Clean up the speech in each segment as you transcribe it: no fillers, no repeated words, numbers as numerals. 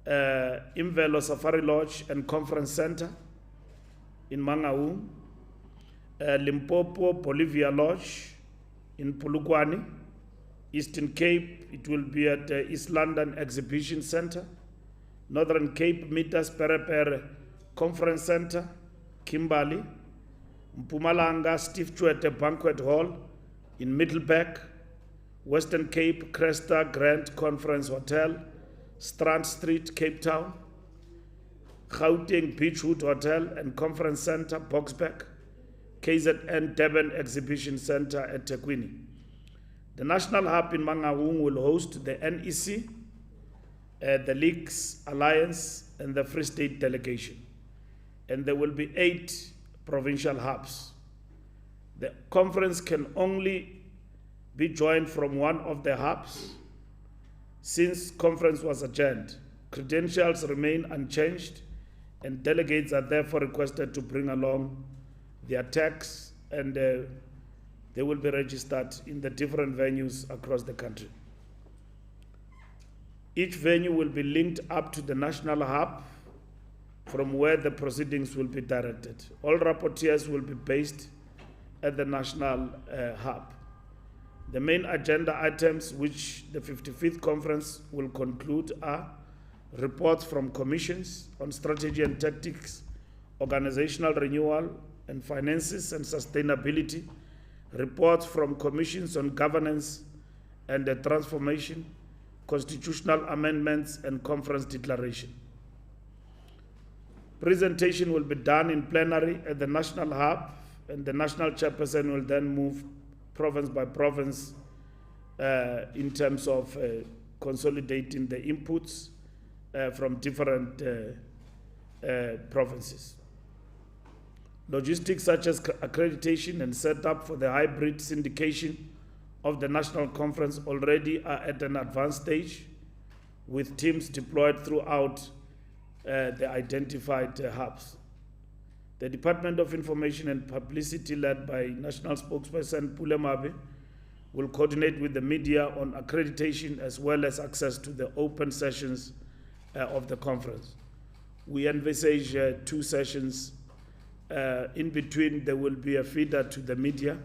Imvelo Safari Lodge and Conference Center in Mangaung, Limpopo Bolivia Lodge in Polokwane, Eastern Cape, it will be at East London Exhibition Center, Northern Cape Mitas Perepere Conference Center, Kimberley, Mpumalanga Steve Tshwete Banquet Hall in Middleburg, Western Cape Cresta Grand Conference Hotel, Strand Street, Cape Town, Gauteng Beachwood Hotel and Conference Center, Boksburg, KZN Durban Exhibition Center at Tekwini. The National Hub in Mangaung will host the NEC, the Leagues Alliance, and the Free State Delegation. And there will be 8 provincial hubs. The conference can only be joined from one of the hubs. Since conference was adjourned, credentials remain unchanged, and delegates are therefore requested to bring along their tags, and they will be registered in the different venues across the country. Each venue will be linked up to the national hub from where the proceedings will be directed. All rapporteurs will be based at the national hub. The main agenda items which the 55th conference will conclude are reports from commissions on strategy and tactics, organizational renewal and finances and sustainability, reports from commissions on governance and transformation, constitutional amendments and conference declaration. Presentation will be done in plenary at the national hub, and the national chairperson will then move province by province in terms of consolidating the inputs from different provinces. Logistics such as accreditation and setup for the hybrid syndication of the national conference already are at an advanced stage, with teams deployed throughout the identified hubs. The Department of Information and Publicity, led by National Spokesperson Pule Mabe, will coordinate with the media on accreditation as well as access to the open sessions of the conference. We envisage 2 sessions. In between, there will be a feeder to the media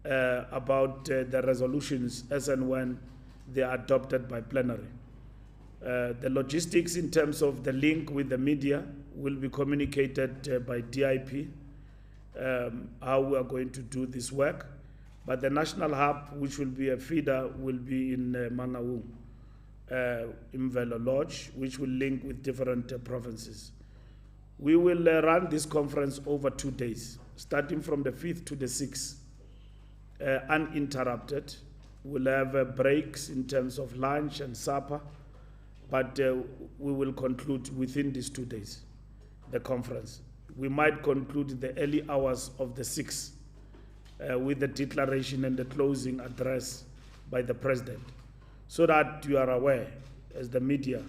about the resolutions as and when they are adopted by plenary. The logistics in terms of the link with the media will be communicated by DIP, how we are going to do this work. But the national hub, which will be a feeder, will be in Mangaung, Imvelo Lodge, which will link with different provinces. We will run this conference over 2 days, starting from the 5th to the 6th, uninterrupted. We'll have breaks in terms of lunch and supper, but we will conclude within these 2 days, the conference. We might conclude the early hours of the 6th with the declaration and the closing address by the president, so that you are aware, as the media,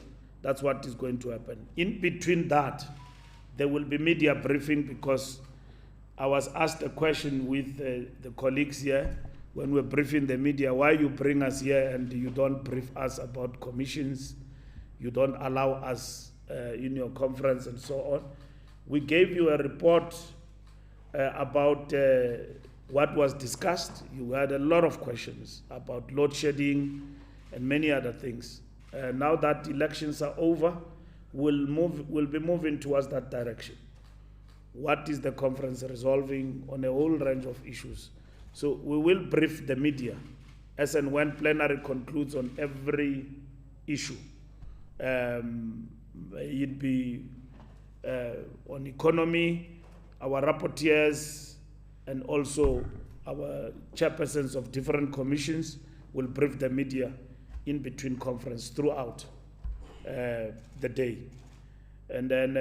that's what is going to happen. In between that, there will be media briefing, because I was asked a question with the colleagues here when we're briefing the media, why you bring us here and you don't brief us about commissions, you don't allow us in your conference and so on. We gave you a report about what was discussed. You had a lot of questions about load shedding and many other things. Now that elections are over, we'll be moving towards that direction. What is the conference resolving on a whole range of issues? So we will brief the media as and when plenary concludes on every issue. It be on economy, our rapporteurs, and also our chairpersons of different commissions will brief the media in between conference throughout the day. And then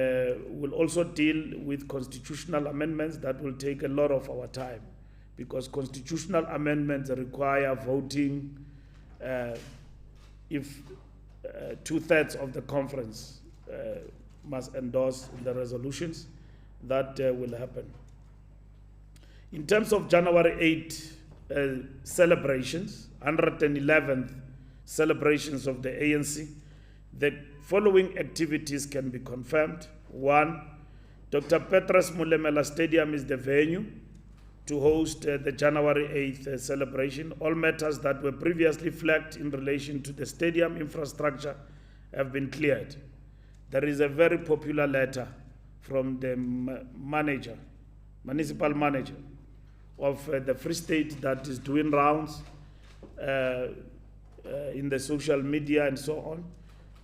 we'll also deal with constitutional amendments that will take a lot of our time, because constitutional amendments require voting if 2/3 of the conference must endorse the resolutions. That will happen. In terms of January 8 celebrations, 111th celebrations of the ANC, The following activities can be confirmed. 1, Dr. Petrus Mulemela Stadium is the venue to host the January 8th celebration. All matters that were previously flagged in relation to the stadium infrastructure have been cleared. There is a very popular letter from the municipal manager of the Free State that is doing rounds in the social media and so on.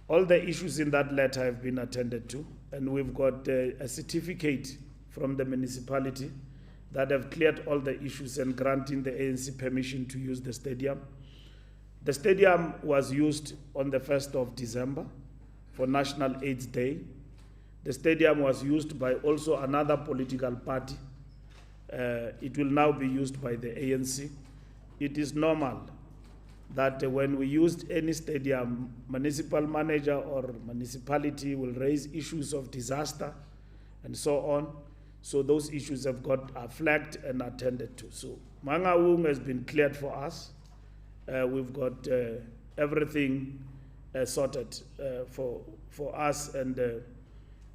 All the issues in that letter have been attended to, and we've got a certificate from the municipality that have cleared all the issues and granting the ANC permission to use the stadium. The stadium was used on the 1st of December for National AIDS Day. The stadium was used by also another political party. It will now be used by the ANC. It is normal that when we used any stadium, municipal manager or municipality will raise issues of disaster and so on. So those issues are flagged and attended to. So Mangaung has been cleared for us. We've got everything sorted for us, and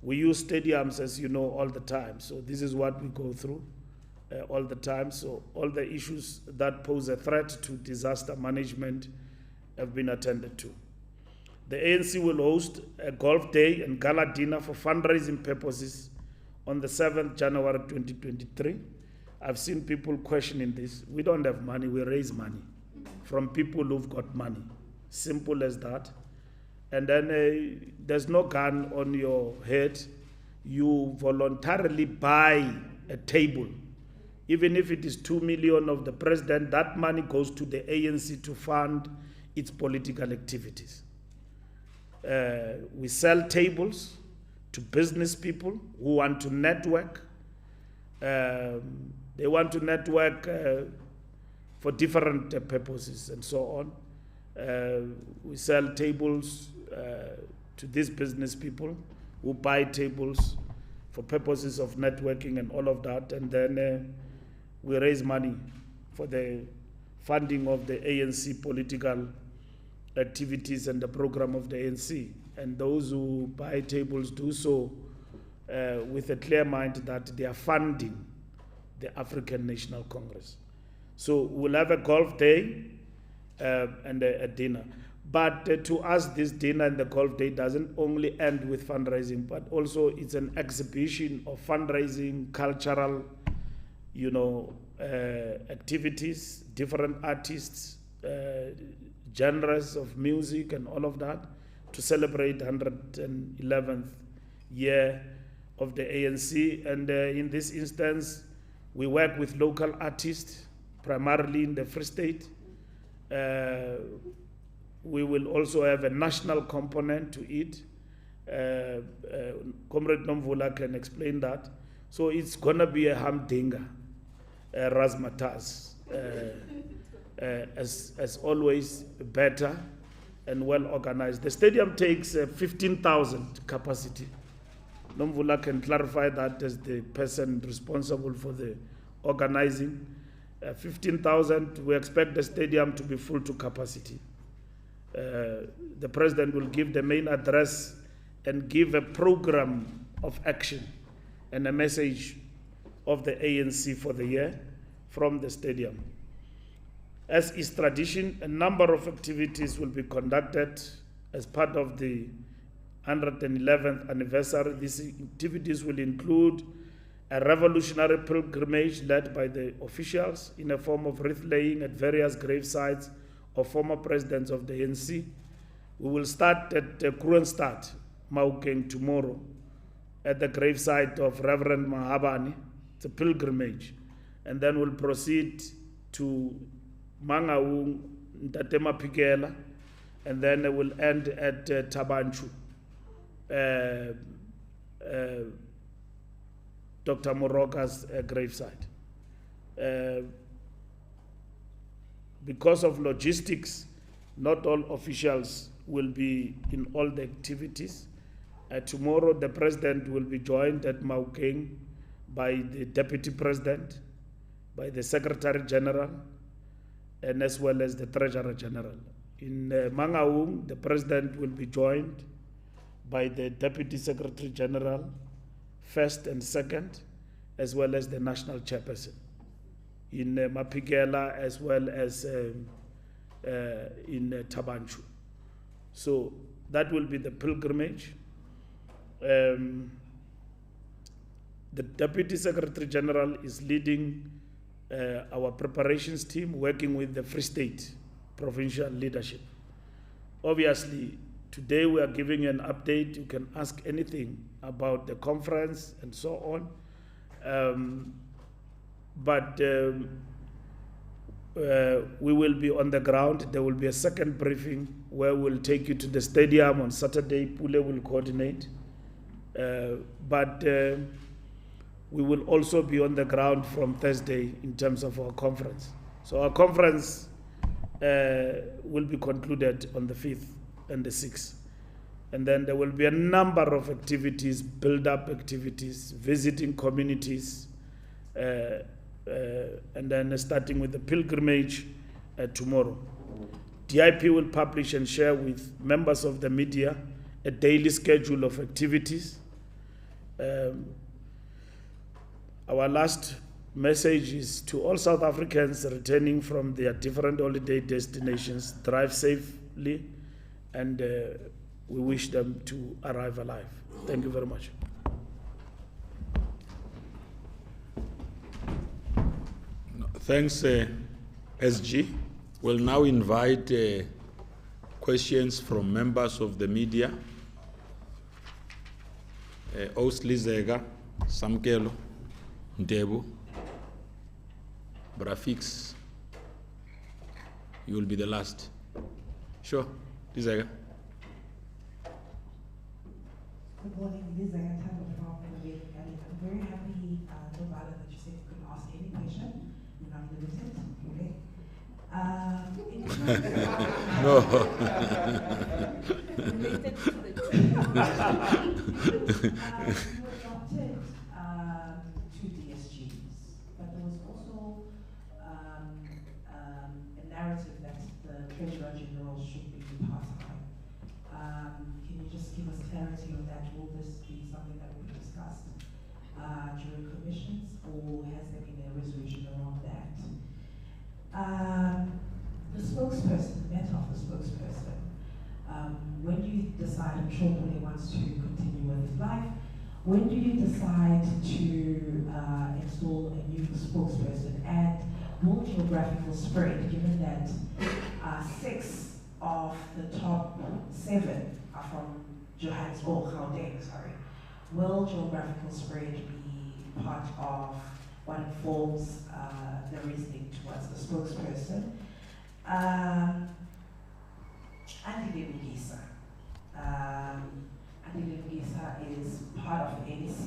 we use stadiums, as you know, all the time. So this is what we go through all the time. So all the issues that pose a threat to disaster management have been attended to. The ANC will host a golf day and gala dinner for fundraising purposes on the 7th January 2023. I've seen people questioning this. We don't have money, we raise money from people who've got money. Simple as that. And then there's no gun on your head. You voluntarily buy a table. Even if it is 2 million of the president, that money goes to the ANC to fund its political activities. We sell tables to business people who want to network. They want to network for different purposes and so on. We sell tables to these business people who buy tables for purposes of networking and all of that, and then we raise money for the funding of the ANC political activities and the program of the ANC. And those who buy tables do so with a clear mind that they are funding the African National Congress. So we'll have a golf day and a dinner. But to us, this dinner and the golf day doesn't only end with fundraising, but also it's an exhibition of fundraising, cultural, activities, different artists, genres of music and all of that, to celebrate 111th year of the ANC. And in this instance, we work with local artists, primarily in the Free State. We will also have a national component to it. Comrade Nomvula can explain that. So it's going to be a humdinger, razzmatazz, as always, better and well organized. The stadium takes 15,000 capacity. Nomvula can clarify that as the person responsible for the organizing. 15,000, we expect the stadium to be full to capacity. The president will give the main address and give a program of action and a message of the ANC for the year from the stadium. As is tradition, a number of activities will be conducted as part of the 111th anniversary. These activities will include a revolutionary pilgrimage led by the officials in a form of wreath laying at various grave sites of former presidents of the ANC. We will start at Kroonstad, Mangaung, tomorrow at the gravesite of Reverend Mahabane. It's a pilgrimage. And then we'll proceed to Mangaung, Ntatema Pigela, and then we'll end at Tabanchu, Dr. Moroka's gravesite. Because of logistics, not all officials will be in all the activities. Tomorrow, the president will be joined at Mangaung by the deputy president, by the secretary general, and as well as the treasurer general. In Mangaung, the President will be joined by the Deputy Secretary General, first and second, as well as the National Chairperson. In Mapigela, as well as in Tabanchu. So that will be the pilgrimage. The Deputy Secretary General is leading our preparations team, working with the Free State provincial leadership. Obviously, today we are giving an update. You can ask anything about the conference and so on. But we will be on the ground. There will be a second briefing where we'll take you to the stadium on Saturday. Pule will coordinate. But we will also be on the ground from Thursday in terms of our conference. So our conference will be concluded on the 5th and the 6th. And then there will be a number of activities, build-up activities, visiting communities, and then starting with the pilgrimage tomorrow. DIP will publish and share with members of the media a daily schedule of activities. Our last message is to all South Africans returning from their different holiday destinations: drive safely, and we wish them to arrive alive. Thank you very much. Thanks, SG. We'll now invite questions from members of the media. Osli Zega, Samkelo, Ndebu, Brafix. You will be the last. Sure, Zega. Good morning, this is Zega from the I'm very happy, Nobala, that you said you could ask any question. You're not limited, okay? No. Related to the you adopted two DSGs, but there was also a narrative that the Treasurer General should be part-time. Can you just give us clarity on that? Will this be something that will be discussed during commissions, or has there been a resolution around that? The spokesperson, the matter of the spokesperson, when do you decide, I'm sure Pule wants to continue with his life, when do you decide to install a new spokesperson, and will geographical spread, given that 6 of the top 7 are from Johannesburg, Gauteng, will geographical spread be part of what informs the reasoning towards the spokesperson? Andy Lebugisa. Andy Lebugisa is part of the NEC.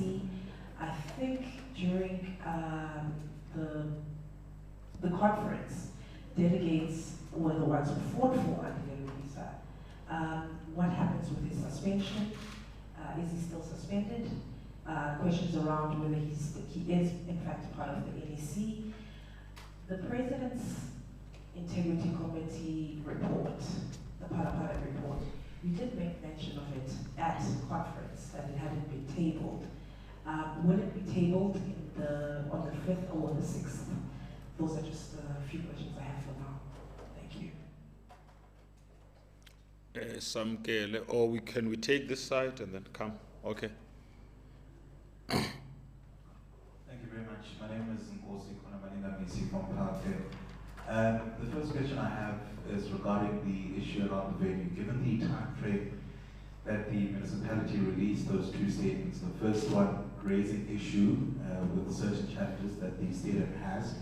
I think during the conference, delegates were the ones who fought for Andy Lebugisa. What happens with his suspension? Is he still suspended? Questions around whether he is in fact part of the NEC. The President's Integrity Committee report, the Parapara report, we did make mention of it at conference, that it hadn't been tabled. Will it be tabled on the 5th or the 6th? Those are just a few questions I have for now. Thank you. Samkele, or can we take this side and then come? Okay. Thank you very much. My name is Nkosi Konamanina Misi from Parkville. The first question I have is regarding the issue around the venue. Given the time frame that the municipality released those two statements, the first one raising issue with certain challenges that the stadium has,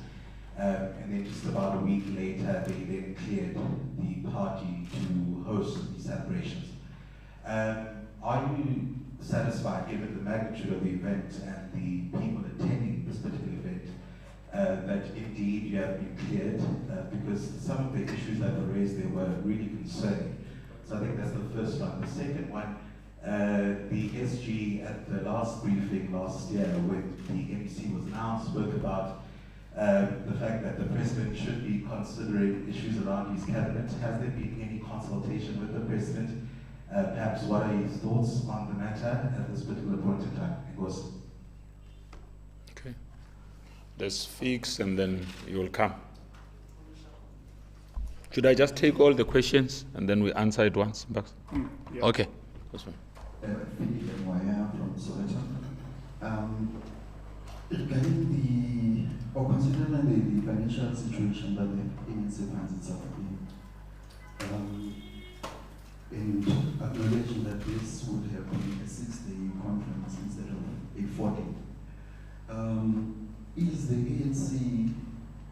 and then just about a week later they then cleared the party to host the celebrations. Are you satisfied, given the magnitude of the event and the people attending this particular event, that indeed you have been cleared? Because some of the issues that were raised there were really concerning. So I think that's the first one. The second one, the SG at the last briefing last year when the MEC was announced spoke about the fact that the President should be considering issues around his cabinet. Has there been any consultation with the President? Perhaps what are his thoughts on the matter at this particular point in time? Because Okay. Let's fix and then you will come. Should I just take all the questions and then we answer it once? Yeah. Okay. That's fine. Philip Mwaya from Soweto. Regarding considering the financial situation that the ANC finds itself in, and acknowledging that this would have been a 6-day conference instead of a 4-day, is the ANC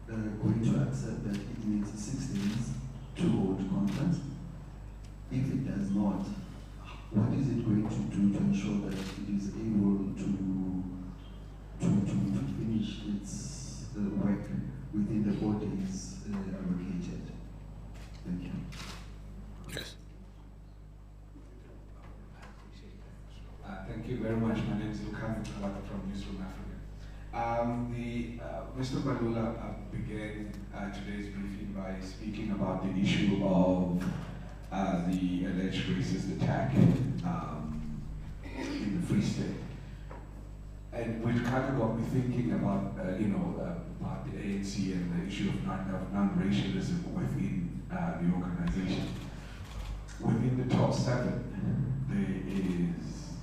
going to accept that it needs 6 days to hold conference? If it does not, what is it going to do to ensure that it is able to finish its work within the 4 days allocated? Thank you. Yes. Thank you very much. My name is Lukan from Newsroom Africa. Mr. Malula began today's briefing by speaking about the issue of the alleged racist attack in the Free State. And which kind of got me thinking about, about the ANC and the issue of non-racialism within the organization. Within the top 7, there is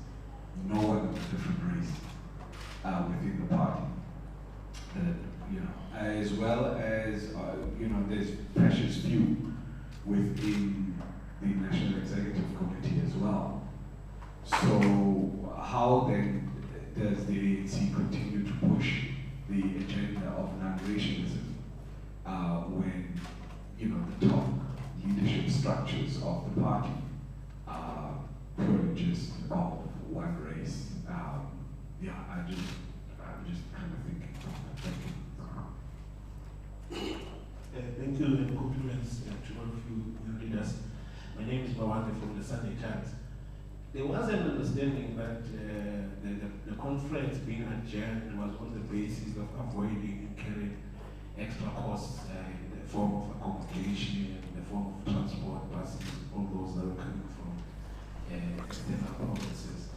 no one of a different race within the party. As well as, there's precious few within the National Executive Committee as well. So how then does the ANC continue to push the agenda of non-racialism when, the top leadership structures of the party are purely just of one race? I'm just kind of thinking. Thank you and compliments to all of you readers. My name is Bawande from the Sunday Times. There was an understanding that the conference being adjourned was on the basis of avoiding incurring extra costs in the form of accommodation, in the form of transport, buses, all those that are coming from external provinces.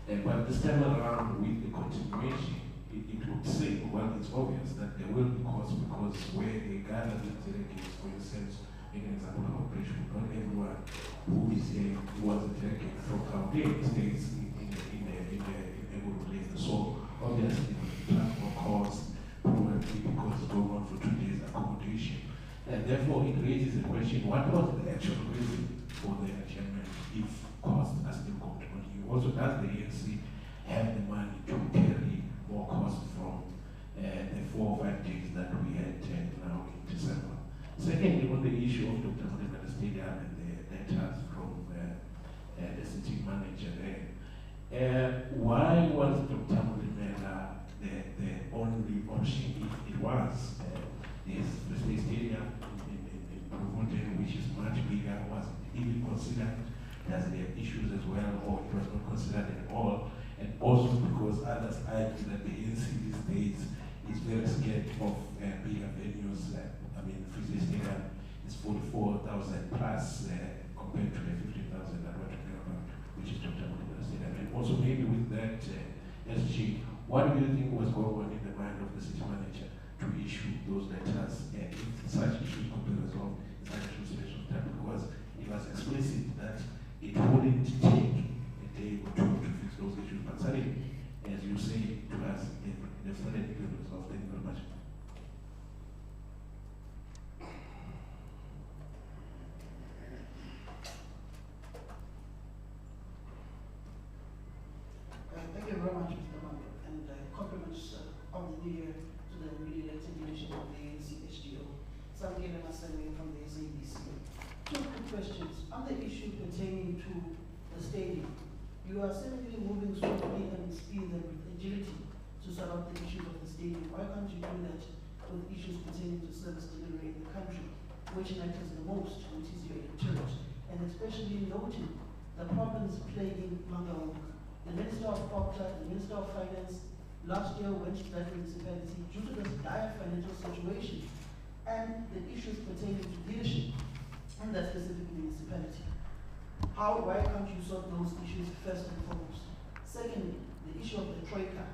But this time around, with the continuation, it would seem, well, it's obvious that there will be costs because where they gather the delegates, for instance, make an example of operation, not everyone who is here who was a delegate from Gauteng stays in a good place. So obviously transport costs, probably because it's going on for 2 days accommodation. And therefore it raises the question, what was the actual reason for the adjournment if costs are still going to continue? Also, does the ANC have the money to carry more costs from the 4 or 5 days that we had now in December? Secondly, on the issue of Dr. Mudimela Stadium and the letters from the city manager there, why was Dr. Mudimela the only option if it was the state stadium in Provoden, which is much bigger, was even considered? Does it have issues as well, or it was not considered at all? And also because others argue that the ANC these days is very scared of bigger venues. Free Stadium is 44,000 plus compared to the 15,000 that we're talking about, which is Dr. Mudimela Stadium. And also maybe with that, SG, what do you think was going on in the mind of the city manager to issue those letters if such issues could be resolved in such a short space of time? Because it was explicit that it wouldn't take a day or two to fix those issues, but suddenly, as you say to us, they've started to resolve. Thank you very much. Thank you very much, Mr. Mando, and compliments of the new year to the newly elected leadership of the ANC HDO. Samkele Masemi from the SABC. 2 quick questions. On the issue pertaining to the stadium, you are seemingly moving swiftly and speed and with agility to sort out the issues of the stadium. Why can't you do that with issues pertaining to service delivery in the country, which matters the most, which is your electorate, and especially noting the problems plaguing Mangaung? The Minister of Culture, the Minister of Finance, last year went to that municipality due to this dire financial situation and the issues pertaining to leadership in that specific municipality. Why can't you sort those issues first and foremost? Secondly, the issue of the troika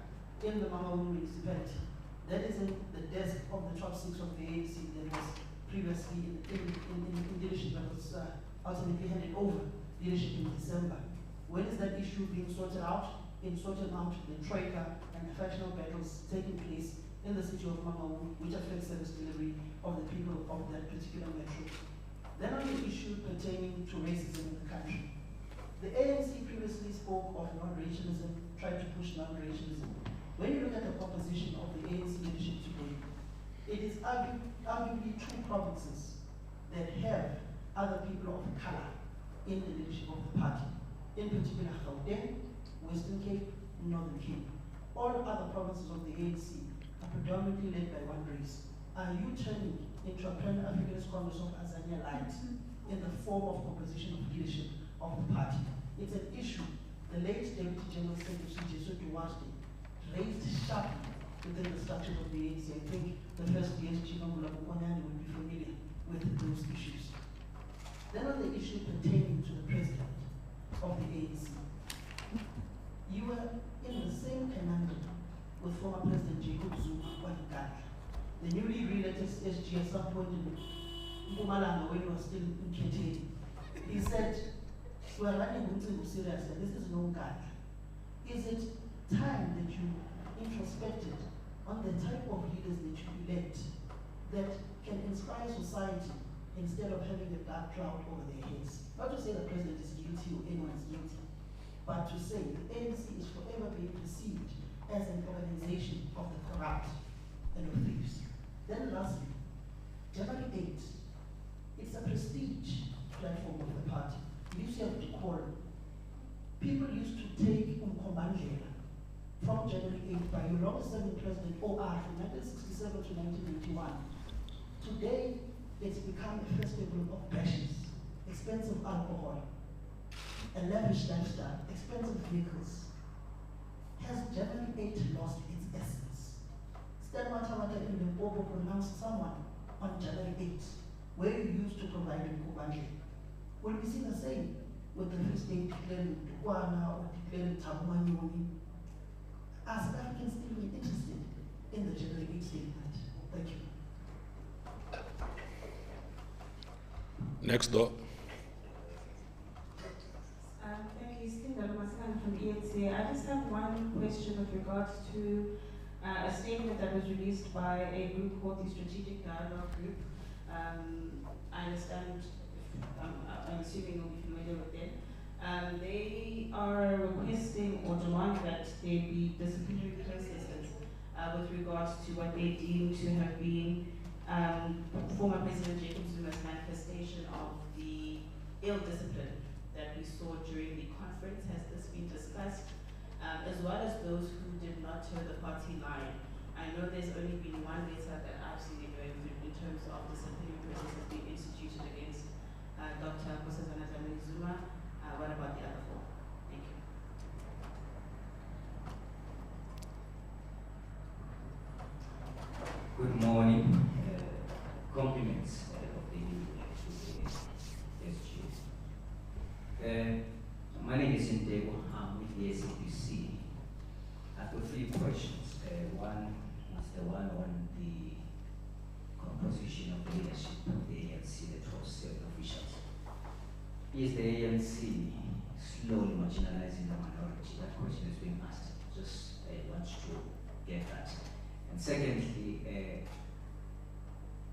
in the Mangaung municipality. That is in the desk of the top 6 of the ANC that was previously in leadership, that was ultimately handed over leadership in December. When is that issue being sorted out? In sorting out the troika and the factional battles taking place in the city of Mangaung, which affects service delivery of the people of that particular metro. Then on the issue pertaining to racism in the country. The ANC previously spoke of non-racialism, tried to push non-racialism. When you look at the composition of the ANC leadership today, it is arguably 2 provinces that have other people of color in the leadership of the party. In particular, Gauteng, Western Cape, Northern Cape. All other provinces of the ANC are predominantly led by one race. Are you turning into a Pan-Africanist Congress of Azania Light in the form of composition of leadership of the party? It's an issue the late Deputy General Secretary Jesu Duarte raised sharply within the structure of the ANC. I think the first DSG Ngula Mukonyane would be familiar with those issues. Then on the issue pertaining to the president of the ANC, you were in the same conundrum with former President Jacob Zuma Wadikatla, the newly re-elected SG at some point in Mpumalanga when he was still in Keteni. He said, we are running Umtsimbu seriously, this is no Nkandla. Is it time that you introspected on the type of leaders that you elect that can inspire society instead of having a dark cloud over their heads? Not to say the president is guilty or anyone is guilty, but to say the ANC is forever being perceived as an organization of the corrupt and of thieves. Then lastly, January 8th, it's a prestige platform of the party. You used to have decorum. People used to take Umkombandlela from January 8th by your longest-serving president, OR, from 1967 to 1981. Today, it's become a festival of bashes, expensive alcohol, a lavish lifestyle, expensive vehicles. Has January 8th lost its essence? Stan Matamata in Limpopo pronounced someone on January 8th, where you used to provide Umkombandlela. Will we see the same with the Free State declaring Tukwana or declaring Tabumanyoni? Are South Africans still be interested in the January 8th statement? Thank you. Next door. Thank you, Stephen Masan from ENC. I just have one question with regards to a statement that was released by a group called the Strategic Dialogue Group. I understand, I'm assuming you'll be familiar with them. They are requesting or demanding that there be disciplinary processes with regards to what they deem to have been former President Jacob Zuma's manifestation of the ill discipline that we saw during the conference. Has this been discussed? As well as those who did not toe the party line. I know there's only been one letter that I've seen it going through in terms of disciplinary processes being instituted against Dr. Nkosazana Dlamini-Zuma. What about the other 4? Thank you. Good morning. Compliments of the SG. My name is Ntego. I'm with the SAPC. I've got 3 questions. One is the one on the composition of the leadership of the ANC, the top 7 officials. Is the ANC slowly marginalizing the minority? That question is being asked. Just want to get that. And secondly,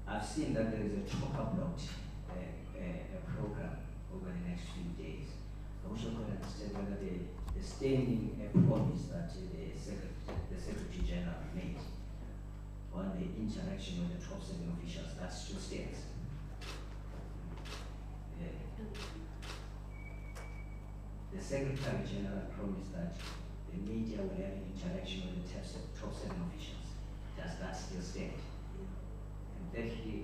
I've seen that there is a chock-a-blocked program over the next few days. I wish I could understand whether the standing promise that the Secretary General made on the interaction with the top 7 officials, that still stands. The Secretary General promised that the media will have an interaction with the top 7 officials. Does that still stand? And thirdly,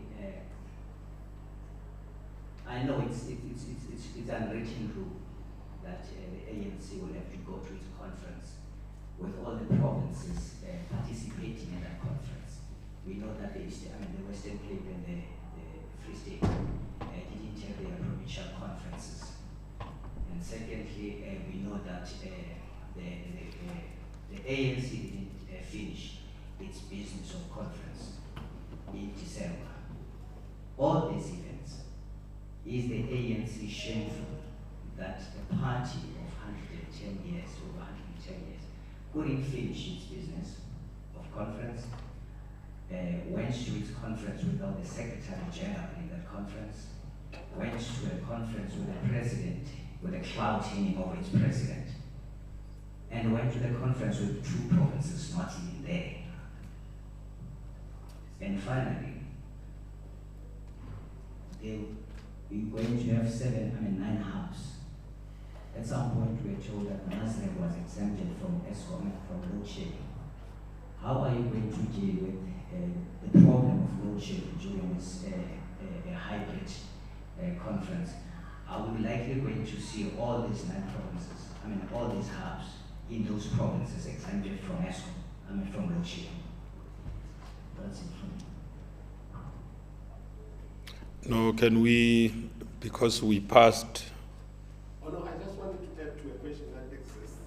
I know it's unwritten rule that the ANC will have to go to its conference with all the provinces participating in that conference. We know that the Western Cape and the Free State didn't have their provincial conferences. And secondly, we know that the ANC didn't finish its business of conference in December. All these events, is the ANC shameful that a party of 110 years, over 110 years, couldn't finish its business of conference, went to its conference without the Secretary General in that conference, went to a conference with the President, with a cloud hanging over its President, and went to the conference with 2 provinces not even there. And finally, we're going to have 9 hubs. At some point, we were told that Nasrec was exempted from ESCOM and from load shedding. How are you going to deal with the problem of load shedding during this hybrid conference? Are we likely going to see all these 9 provinces, all these hubs in those provinces exempted from ESCOM, from load shedding? That's it from me. No, can we, because we passed. Oh no, I just wanted to add to a question that exists,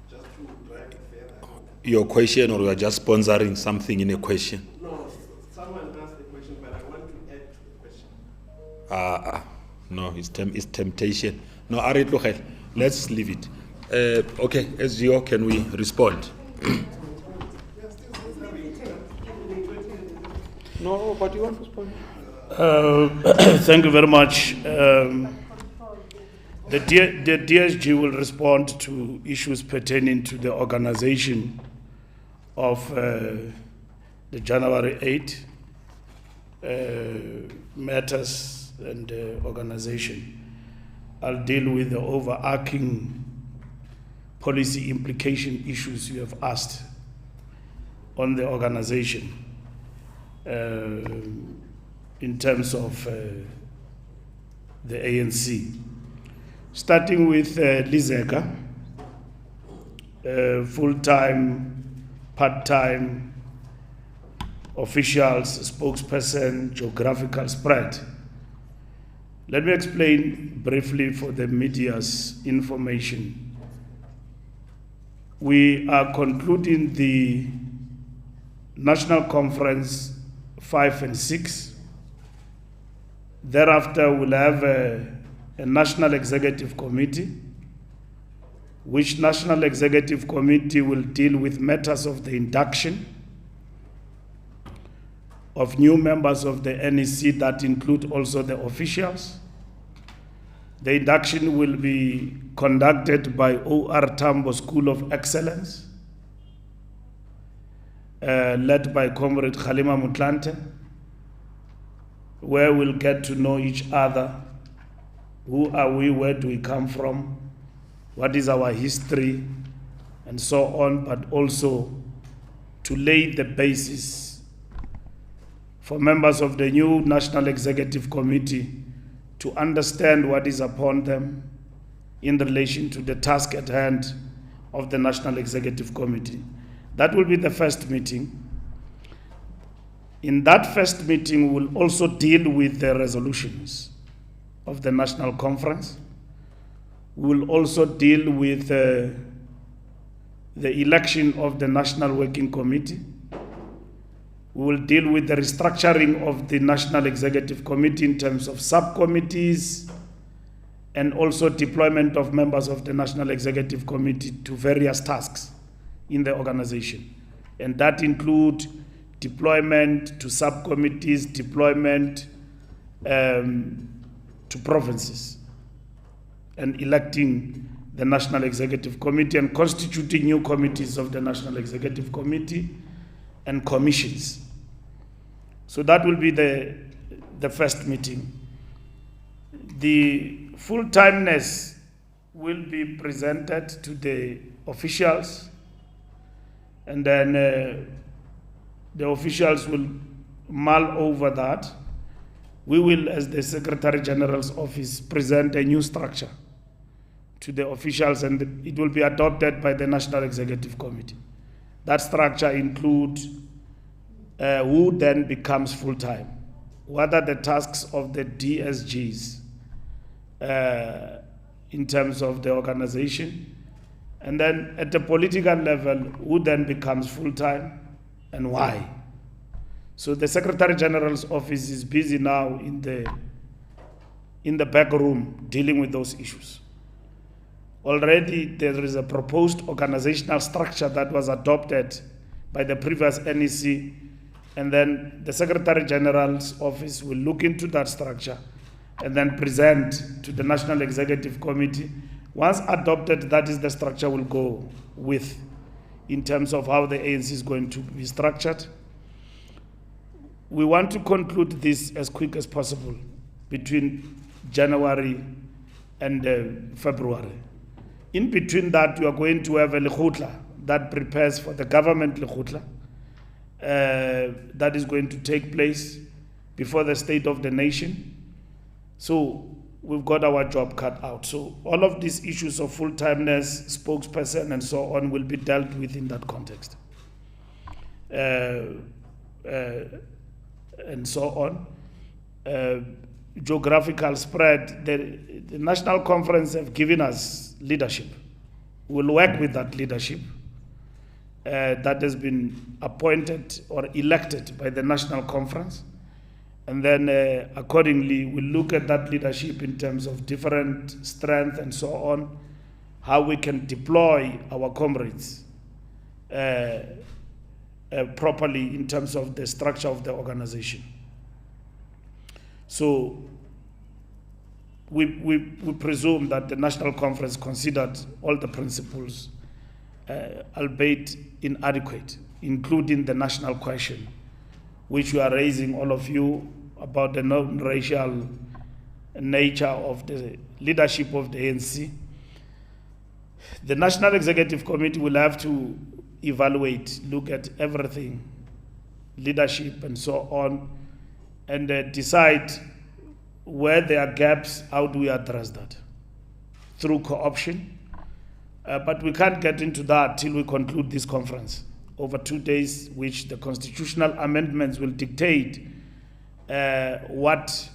just to drive it further. Your question, or you are just sponsoring something in a question? No, someone asked the question, but I want to add to the question. No, it's temptation. No, Ari Tlogel, let's leave it. Okay, SGO, can we respond? No, but you want to respond? Thank you very much. The DSG will respond to issues pertaining to the organization of the January 8 matters and organization. I'll deal with the overarching policy implication issues you have asked on the organization. In terms of the ANC. Starting with Lizeka, full-time, part-time, officials, spokesperson, geographical spread. Let me explain briefly for the media's information. We are concluding the National Conference 5 and 6. Thereafter, we'll have a National Executive Committee, which National Executive Committee will deal with matters of the induction of new members of the NEC that include also the officials. The induction will be conducted by O.R. Tambo School of Excellence, led by Comrade Khalima Mutlante, where we'll get to know each other. Who are we? Where do we come from? What is our history? And so on, but also to lay the basis for members of the new National Executive Committee to understand what is upon them in relation to the task at hand of the National Executive Committee. That will be the first meeting. In that first meeting, we'll also deal with the resolutions of the National Conference. We'll also deal with the election of the National Working Committee. We will deal with the restructuring of the National Executive Committee in terms of subcommittees and also deployment of members of the National Executive Committee to various tasks in the organization. And that includes deployment to subcommittees, deployment to provinces, and electing the National Executive Committee and constituting new committees of the National Executive Committee and commissions. So that will be the first meeting. The full-timeness will be presented to the officials, and then the officials will mull over that. We will, as the Secretary General's office, present a new structure to the officials, and it will be adopted by the National Executive Committee. That structure includes who then becomes full-time, what are the tasks of the DSGs in terms of the organization, and then at the political level, who then becomes full-time and why. So the Secretary General's office is busy now in the back room dealing with those issues. Already there is a proposed organizational structure that was adopted by the previous NEC, and then the Secretary General's office will look into that structure and then present to the National Executive Committee. Once adopted, that is the structure we'll go with in terms of how the ANC is going to be structured. We want to conclude this as quick as possible between January and February. In between that, we are going to have a lekgotla that prepares for the government lekgotla that is going to take place before the State of the Nation. So we've got our job cut out. So all of these issues of full-timeness, spokesperson, and so on will be dealt with in that context. And so on. Geographical spread, the National Conference have given us leadership. We'll work with that leadership that has been appointed or elected by the National Conference. And then accordingly, we'll look at that leadership in terms of different strength and so on, how we can deploy our comrades properly in terms of the structure of the organization. So we presume that the National Conference considered all the principles, albeit inadequate, including the national question, which we are raising, all of you, about the non-racial nature of the leadership of the ANC. The National Executive Committee will have to evaluate, look at everything, leadership and so on, and decide where there are gaps, how do we address that? Through co-option. But we can't get into that till we conclude this conference over 2 days, which the constitutional amendments will dictate what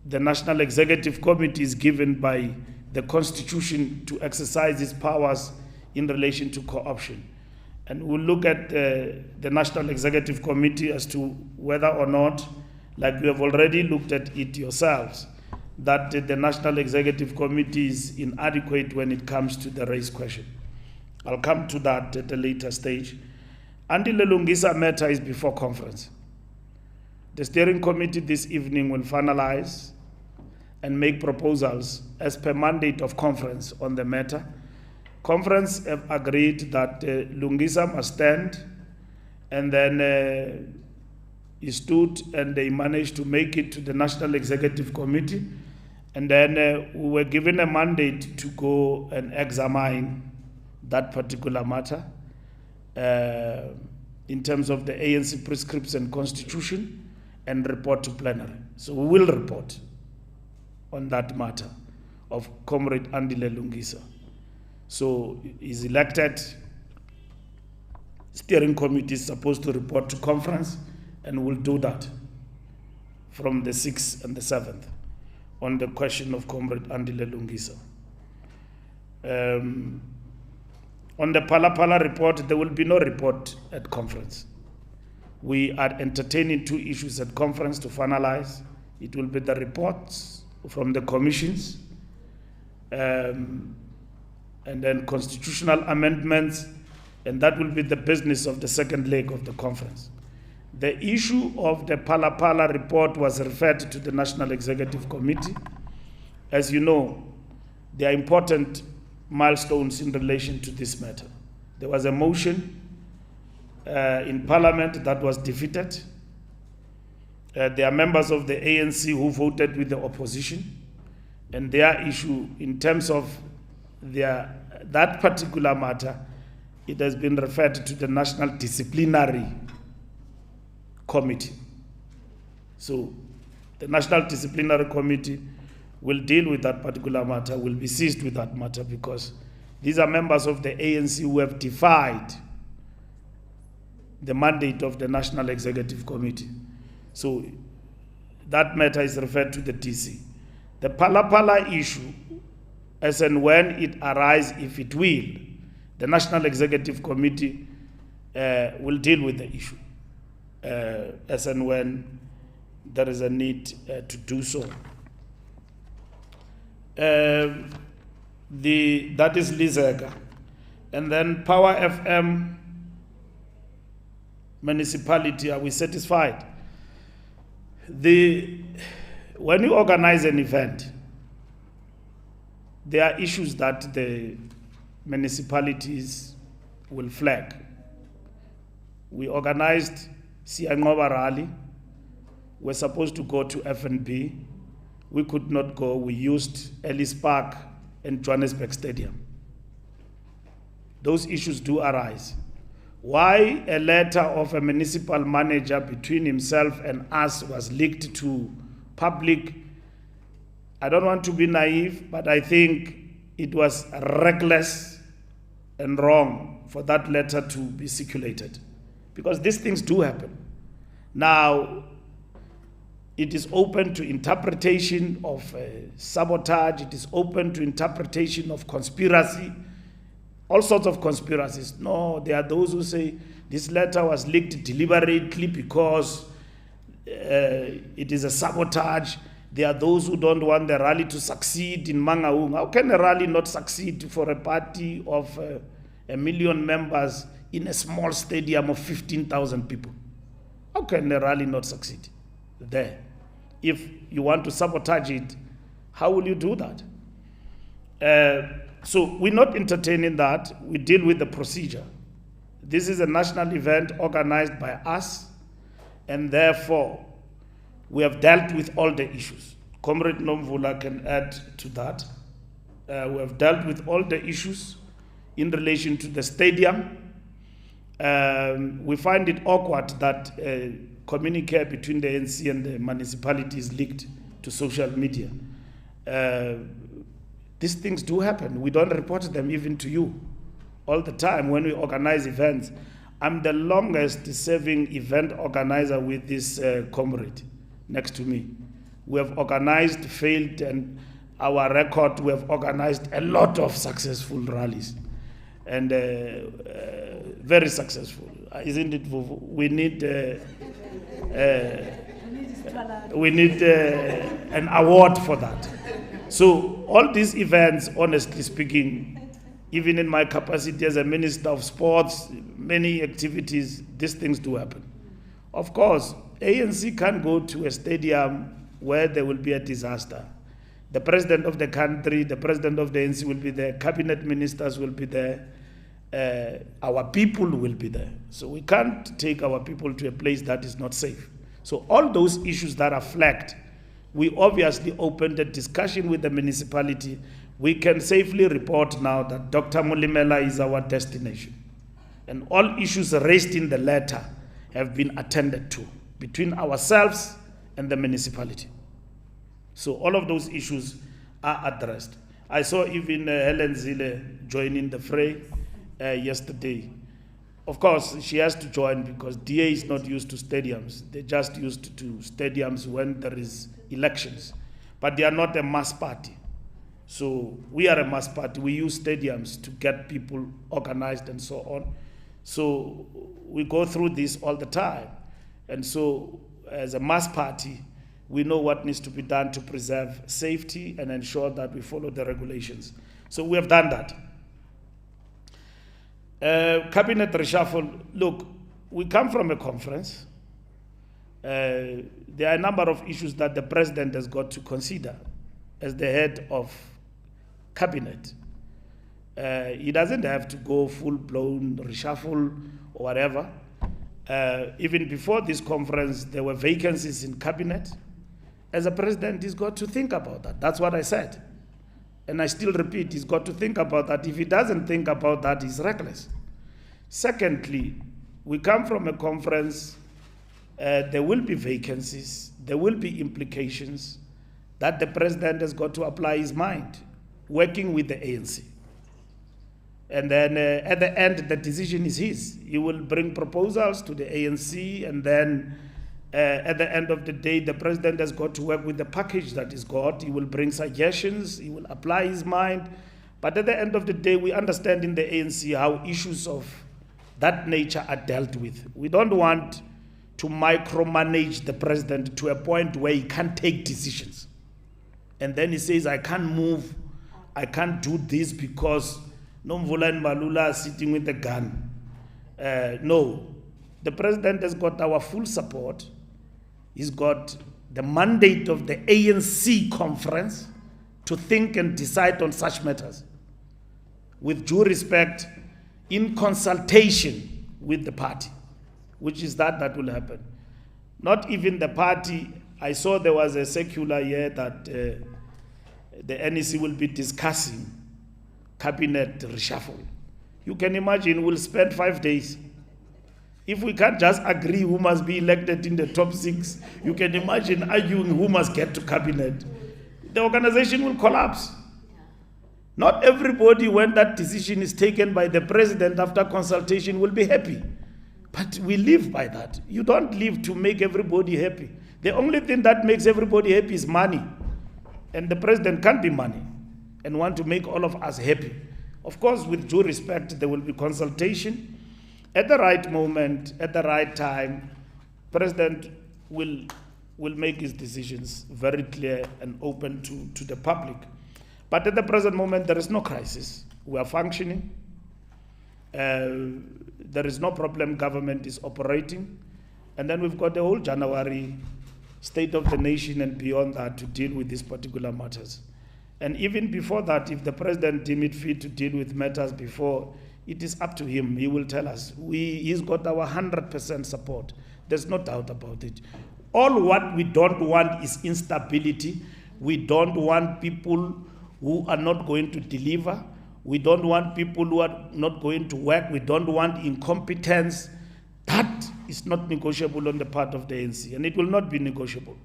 the National Executive Committee is given by the Constitution to exercise its powers in relation to co-option. And we'll look at the National Executive Committee as to whether or not, like you have already looked at it yourselves, that the National Executive Committee is inadequate when it comes to the race question. I'll come to that at a later stage. Until the Lungisa matter is before conference. The steering committee this evening will finalize and make proposals as per mandate of conference on the matter. Conference have agreed that Lungisa must stand, and then he stood and they managed to make it to the National Executive Committee, and then we were given a mandate to go and examine that particular matter in terms of the ANC prescripts and constitution and report to plenary. So we will report on that matter of Comrade Andile Lungisa. So he's elected, steering committee is supposed to report to conference, and we'll do that from the 6th and the 7th on the question of Comrade Andile Lungisa. On the Pala report, there will be no report at conference. We are entertaining 2 issues at conference to finalize. It will be the reports from the commissions, and then constitutional amendments, and that will be the business of the second leg of the conference. The issue of the Pala report was referred to the National Executive Committee. As you know, there are important milestones in relation to this matter. There was a motion in Parliament that was defeated. There are members of the ANC who voted with the opposition, and their issue in terms of that particular matter, it has been referred to the National Disciplinary Committee. So the National Disciplinary Committee will deal with that particular matter, will be seized with that matter, because these are members of the ANC who have defied the mandate of the National Executive Committee. So that matter is referred to the DC. The Pala issue, as and when it arises, if it will, the National Executive Committee will deal with the issue as and when there is a need to do so. That is Lizeka. And then Power FM municipality, are we satisfied? When you organize an event, there are issues that the municipalities will flag. We organized Siangoba rally. We're supposed to go to F&B. We could not go. We used Ellis Park and Johannesburg Stadium. Those issues do arise. Why a letter of a municipal manager between himself and us was leaked to public, I don't want to be naive, but I think it was reckless and wrong for that letter to be circulated, because these things do happen. Now, it is open to interpretation of sabotage, it is open to interpretation of conspiracy, all sorts of conspiracies. No, there are those who say this letter was leaked deliberately because it is a sabotage. There are those who don't want the rally to succeed in Mangaung. How can a rally not succeed for a party of 1 million members in a small stadium of 15,000 people? How can a rally not succeed there? If you want to sabotage it, how will you do that? So we're not entertaining that. We deal with the procedure. This is a national event organized by us, and therefore we have dealt with all the issues. Comrade Nomvula can add to that. We have dealt with all the issues in relation to the stadium. We find it awkward that communique between the ANC and the municipality is leaked to social media. These things do happen. We don't report them even to you all the time when we organize events. I'm the longest serving event organizer with this comrade next to me. We have organized, failed, and our record, we have organized a lot of successful rallies, and very successful. Isn't it, Vuvu? We need an award for that. So all these events, honestly speaking, even in my capacity as a Minister of Sports, many activities, these things do happen. Of course, ANC can't go to a stadium where there will be a disaster. The president of the country, the president of the ANC will be there, cabinet ministers will be there, our people will be there. So we can't take our people to a place that is not safe. So all those issues that are flagged, we obviously opened a discussion with the municipality. We can safely report now that Dr. Mulimela is our destination. And all issues raised in the letter have been attended to between ourselves and the municipality. So all of those issues are addressed. I saw even Helen Zille joining the fray yesterday. Of course, she has to join because DA is not used to stadiums. They're just used to stadiums when there is elections. But they are not a mass party. So we are a mass party. We use stadiums to get people organized and so on. So we go through this all the time. And so as a mass party, we know what needs to be done to preserve safety and ensure that we follow the regulations. So we have done that. Cabinet reshuffle, look, we come from a conference. There are a number of issues that the president has got to consider as the head of cabinet. He doesn't have to go full-blown reshuffle or whatever. Even before this conference, there were vacancies in cabinet. As a president, he's got to think about that. That's what I said. And I still repeat, he's got to think about that. If he doesn't think about that, he's reckless. Secondly, we come from a conference, there will be vacancies, there will be implications that the president has got to apply his mind, working with the ANC. And then at the end, the decision is his. He will bring proposals to the ANC, and then at the end of the day, the president has got to work with the package that he's got. He will bring suggestions, he will apply his mind. But at the end of the day, we understand in the ANC how issues of that nature are dealt with. We don't want to micromanage the president to a point where he can't take decisions. And then he says, I can't move, I can't do this because Nomvula and Malula are sitting with a gun. No, the president has got our full support. He's got the mandate of the ANC conference to think and decide on such matters, with due respect, in consultation with the party, which is that will happen. Not even the party. I saw there was a circular here that the NEC will be discussing cabinet reshuffle. You can imagine we'll spend 5 days. If we can't just agree who must be elected in the top 6, you can imagine arguing who must get to cabinet. The organization will collapse. Not everybody, when that decision is taken by the president after consultation, will be happy. But we live by that. You don't live to make everybody happy. The only thing that makes everybody happy is money. And the president can't be money and want to make all of us happy. Of course, with due respect, there will be consultation. At the right moment, at the right time, president will make his decisions very clear and open to the public. But at the present moment, there is no crisis. We are functioning. There is no problem. Government is operating. And then we've got the whole January State of the Nation and beyond that to deal with these particular matters. And even before that, if the president deems it fit to deal with matters before, it is up to him. He will tell us. He's got our 100% support. There's no doubt about it. All what we don't want is instability. We don't want people who are not going to deliver. We don't want people who are not going to work. We don't want incompetence. That is not negotiable on the part of the ANC, and it will not be negotiable.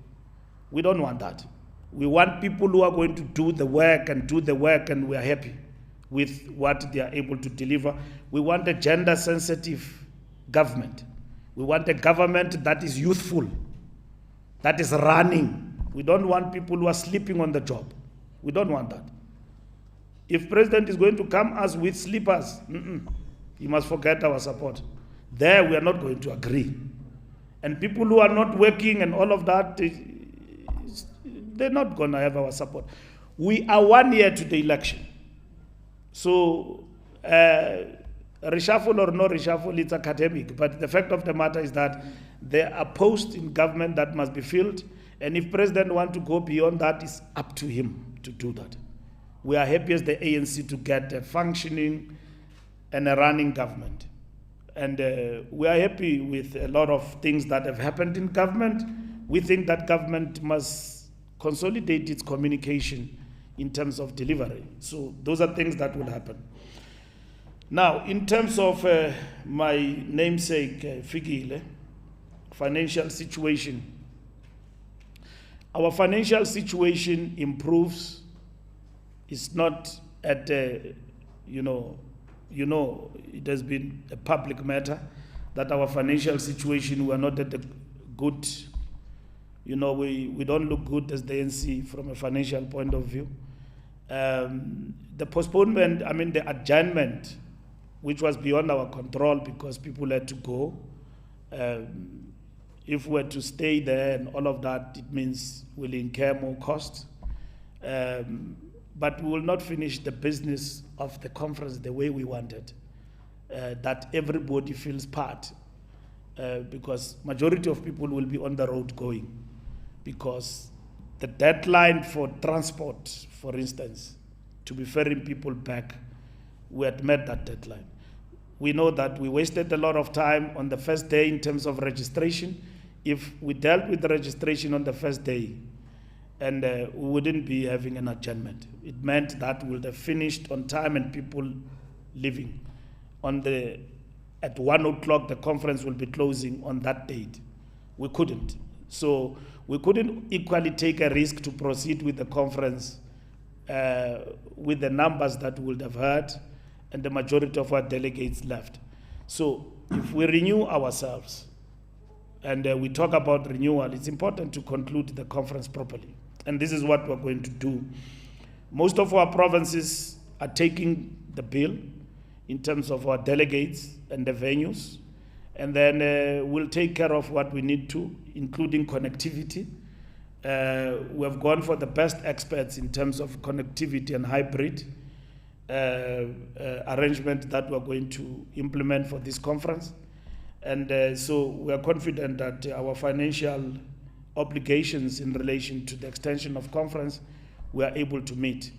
We don't want that. We want people who are going to do the work, and we are happy with what they are able to deliver. We want a gender-sensitive government. We want a government that is youthful, that is running. We don't want people who are sleeping on the job. We don't want that. If president is going to come us with sleepers, he must forget our support. There we are not going to agree. And people who are not working and all of that, they're not going to have our support. We are 1 year to the election. So reshuffle or no reshuffle, it's academic. But the fact of the matter is that there are posts in government that must be filled. And if president wants to go beyond that, it's up to him to do that. We are happy as the ANC to get a functioning and a running government. And we are happy with a lot of things that have happened in government. We think that government must consolidate its communication in terms of delivery. So those are things that will happen. Now, in terms of my namesake, Fikile, financial situation, our financial situation improves. It's not at, it has been a public matter that our financial situation, we are not at a good, we don't look good as the ANC from a financial point of view. The postponement, the adjournment, which was beyond our control because people had to go. If we were to stay there and all of that, it means we'll incur more costs. But we will not finish the business of the conference the way we wanted, that everybody feels part, because majority of people will be on the road going, because the deadline for transport, for instance, to be ferrying people back, we had met that deadline. We know that we wasted a lot of time on the first day in terms of registration. If we dealt with the registration on the first day, and we wouldn't be having an adjournment. It meant that we would have finished on time and people leaving. At 1 o'clock, the conference will be closing on that date. We couldn't. So we couldn't equally take a risk to proceed with the conference with the numbers that we would have had and the majority of our delegates left. So if we renew ourselves, and we talk about renewal, it's important to conclude the conference properly. And this is what we're going to do. Most of our provinces are taking the bill in terms of our delegates and the venues. And then we'll take care of what we need to, including connectivity. We have gone for the best experts in terms of connectivity and hybrid arrangement that we're going to implement for this conference. And so we are confident that our financial obligations in relation to the extension of conference, we are able to meet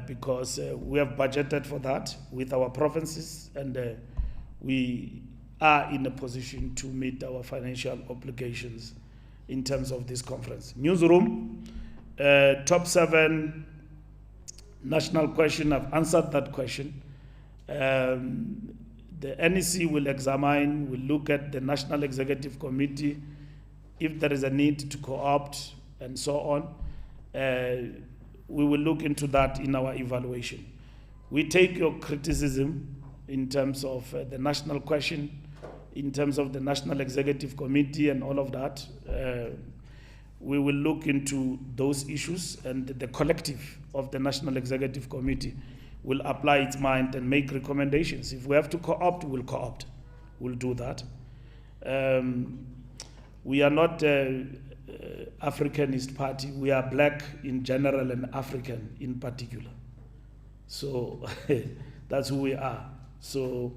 because we have budgeted for that with our provinces, and we are in a position to meet our financial obligations in terms of this conference. Newsroom, top 7 national question, I've answered that question. The NEC will examine, will look at the National Executive Committee, if there is a need to co-opt and so on. We will look into that in our evaluation. We take your criticism in terms of the national question, in terms of the National Executive Committee and all of that. We will look into those issues, and the collective of the National Executive Committee will apply its mind and make recommendations. If we have to co-opt, we'll co-opt. We'll do that. We are not Africanist party. We are black in general and African in particular. So that's who we are. So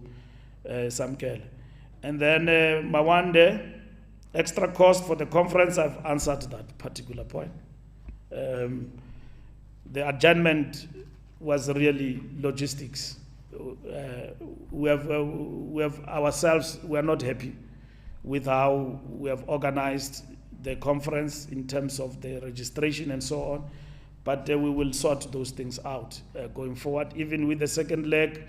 Samkel. And then Mawande, extra cost for the conference, I've answered that particular point. The adjournment was really logistics. We have ourselves, we are not happy with how we have organized the conference in terms of the registration and so on, but we will sort those things out going forward. Even with the second leg,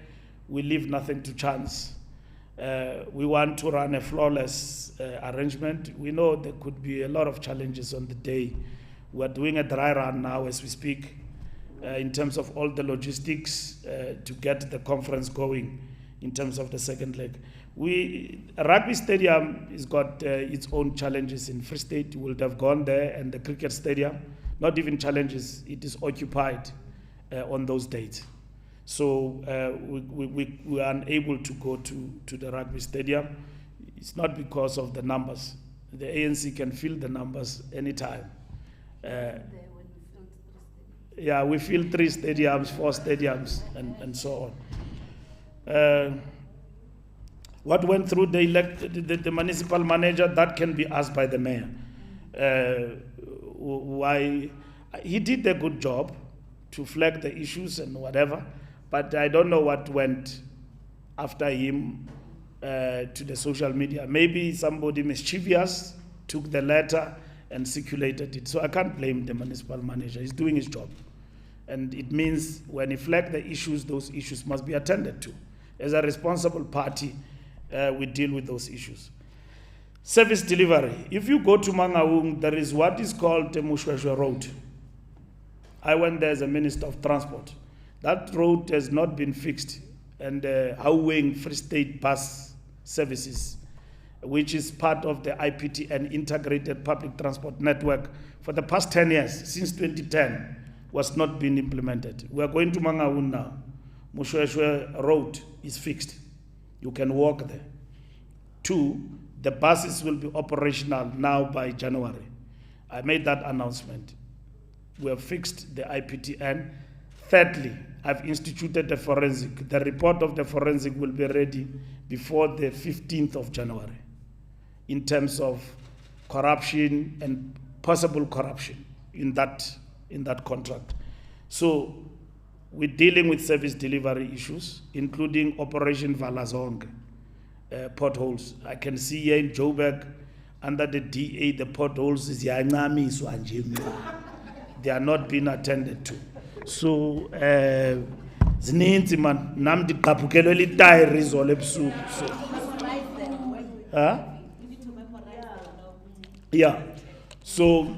we leave nothing to chance. We want to run a flawless arrangement. We know there could be a lot of challenges on the day. We are doing a dry run now as we speak in terms of all the logistics to get the conference going in terms of the second leg. Rugby Stadium has got its own challenges in Free State. We would have gone there, and the cricket stadium, not even challenges, it is occupied on those dates. So we are unable to go to the Rugby Stadium. It's not because of the numbers. The ANC can fill the numbers anytime. Yeah, we fill 3 stadiums, 4 stadiums, and so on. What went through the municipal manager, that can be asked by the mayor. Why he did a good job to flag the issues and whatever, but I don't know what went after him to the social media. Maybe somebody mischievous took the letter and circulated it. So I can't blame the municipal manager. He's doing his job. And it means when he flagged the issues, those issues must be attended to. As a responsible party, we deal with those issues. Service delivery. If you go to Mangaung, there is what is called the Mushweshwe Road. I went there as a Minister of Transport. That road has not been fixed. And Hauweng Free State bus services, which is part of the IPTN, Integrated Public Transport Network, for the past 10 years, since 2010, was not being implemented. We are going to Mangaung now. Mushweshwe Road is fixed. You can walk there. 2, the buses will be operational now by January. I made that announcement. We have fixed the IPTN. Thirdly, I've instituted the forensic. The report of the forensic will be ready before the 15th of January in terms of corruption and possible corruption in that contract. So we're dealing with service delivery issues, including Operation Valazong, potholes. I can see here in Joburg, under the DA, the potholes is they are not being attended to. So, zininzi man, nam diqaphukelwe litayiri izolo ebusuku. Yeah. So,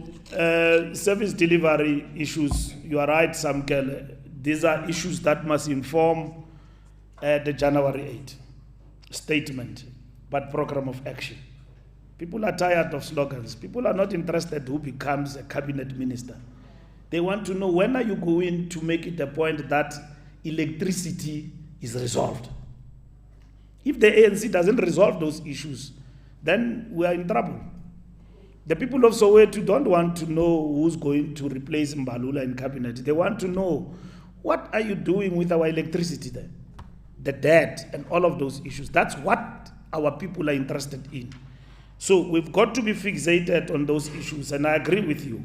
service delivery issues, you are right, Samkele. These are issues that must inform the January 8 statement, but program of action. People are tired of slogans. People are not interested who becomes a cabinet minister. They want to know, when are you going to make it a point that electricity is resolved? If the ANC doesn't resolve those issues, then we are in trouble. The people of Soweto don't want to know who's going to replace Mbalula in cabinet. They want to know, what are you doing with our electricity there? The debt and all of those issues. That's what our people are interested in. So we've got to be fixated on those issues, and I agree with you.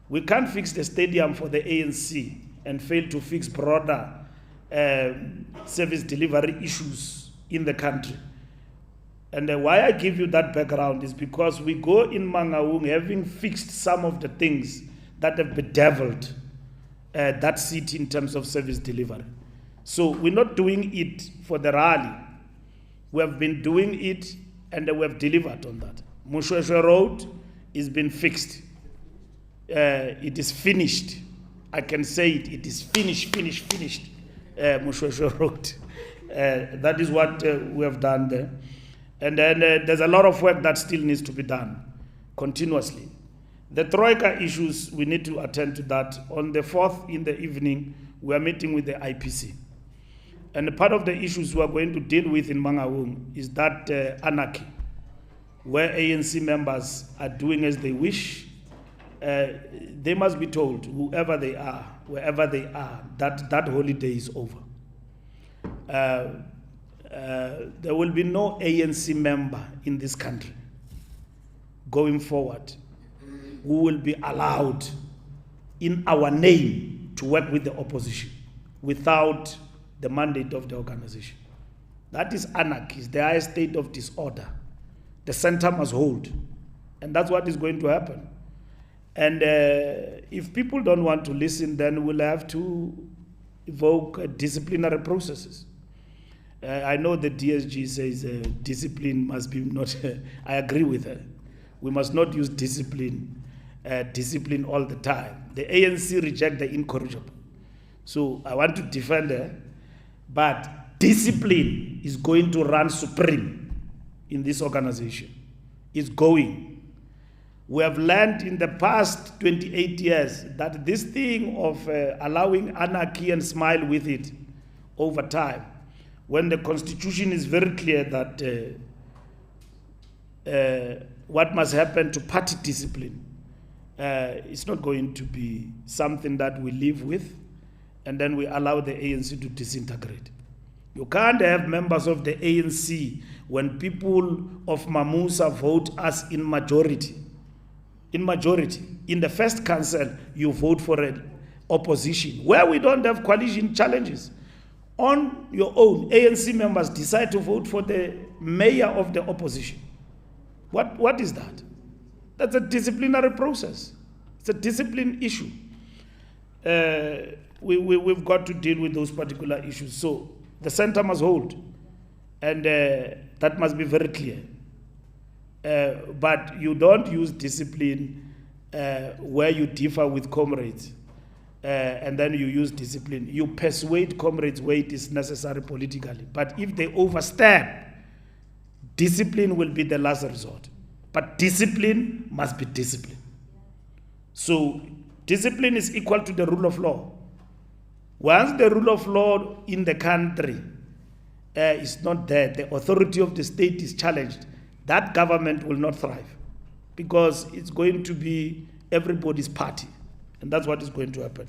We can't fix the stadium for the ANC and fail to fix broader service delivery issues in the country. And why I give you that background is because we go in Mangaung having fixed some of the things that have bedeviled that city in terms of service delivery. So we're not doing it for the rally. We have been doing it and we have delivered on that. Mushweshwe Road is been fixed. It is finished. I can say it. It is finished. Mushweshwe Road. That is what we have done there. And then there's a lot of work that still needs to be done continuously. The Troika issues, we need to attend to that. On the 4th in the evening, we are meeting with the IPC. And part of the issues we are going to deal with in Mangaung is that anarchy, where ANC members are doing as they wish. They must be told, whoever they are, wherever they are, that that holiday is over. There will be no ANC member in this country going forward who will be allowed in our name to work with the opposition without the mandate of the organization. That is anarchy, the highest state of disorder. The center must hold, and that's what is going to happen. And if people don't want to listen, then we'll have to evoke disciplinary processes. I know the DSG says discipline must be not. I agree with her. We must not use discipline all the time. The ANC reject the incorrigible. So I want to defend her, but discipline is going to run supreme in this organization. It's going. We have learned in the past 28 years that this thing of allowing anarchy and smile with it over time, when the constitution is very clear that what must happen to party discipline, it's not going to be something that we live with, and then we allow the ANC to disintegrate. You can't have members of the ANC when people of Mamusa vote us in majority. In the first council, you vote for an opposition, where we don't have coalition challenges. On your own, ANC members decide to vote for the mayor of the opposition. What is that? That's a disciplinary process. It's a discipline issue. We've got to deal with those particular issues. So the center must hold, and that must be very clear. But you don't use discipline where you differ with comrades, and then you use discipline. You persuade comrades where it is necessary politically. But if they overstep, discipline will be the last resort. But discipline must be discipline. So discipline is equal to the rule of law. Once the rule of law in the country is not there, the authority of the state is challenged, that government will not thrive, because it's going to be everybody's party, and that's what is going to happen.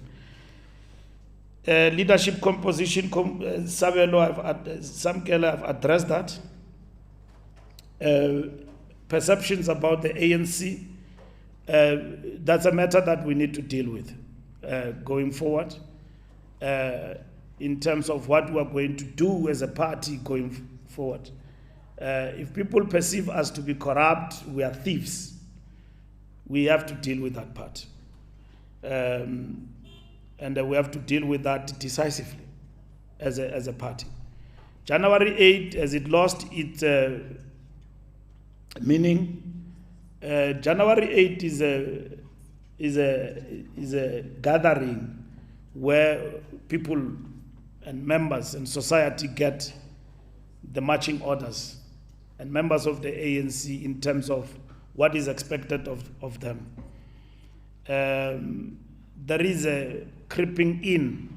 Leadership composition, Samkela have addressed that. Perceptions about the ANC, that's a matter that we need to deal with going forward, in terms of what we are going to do as a party going forward. If people perceive us to be corrupt, we are thieves, we have to deal with that part. And we have to deal with that decisively as a party. January 8, as it lost its meaning, January 8 is a gathering where people and members and society get the marching orders, and members of the ANC in terms of what is expected of them. There is a creeping in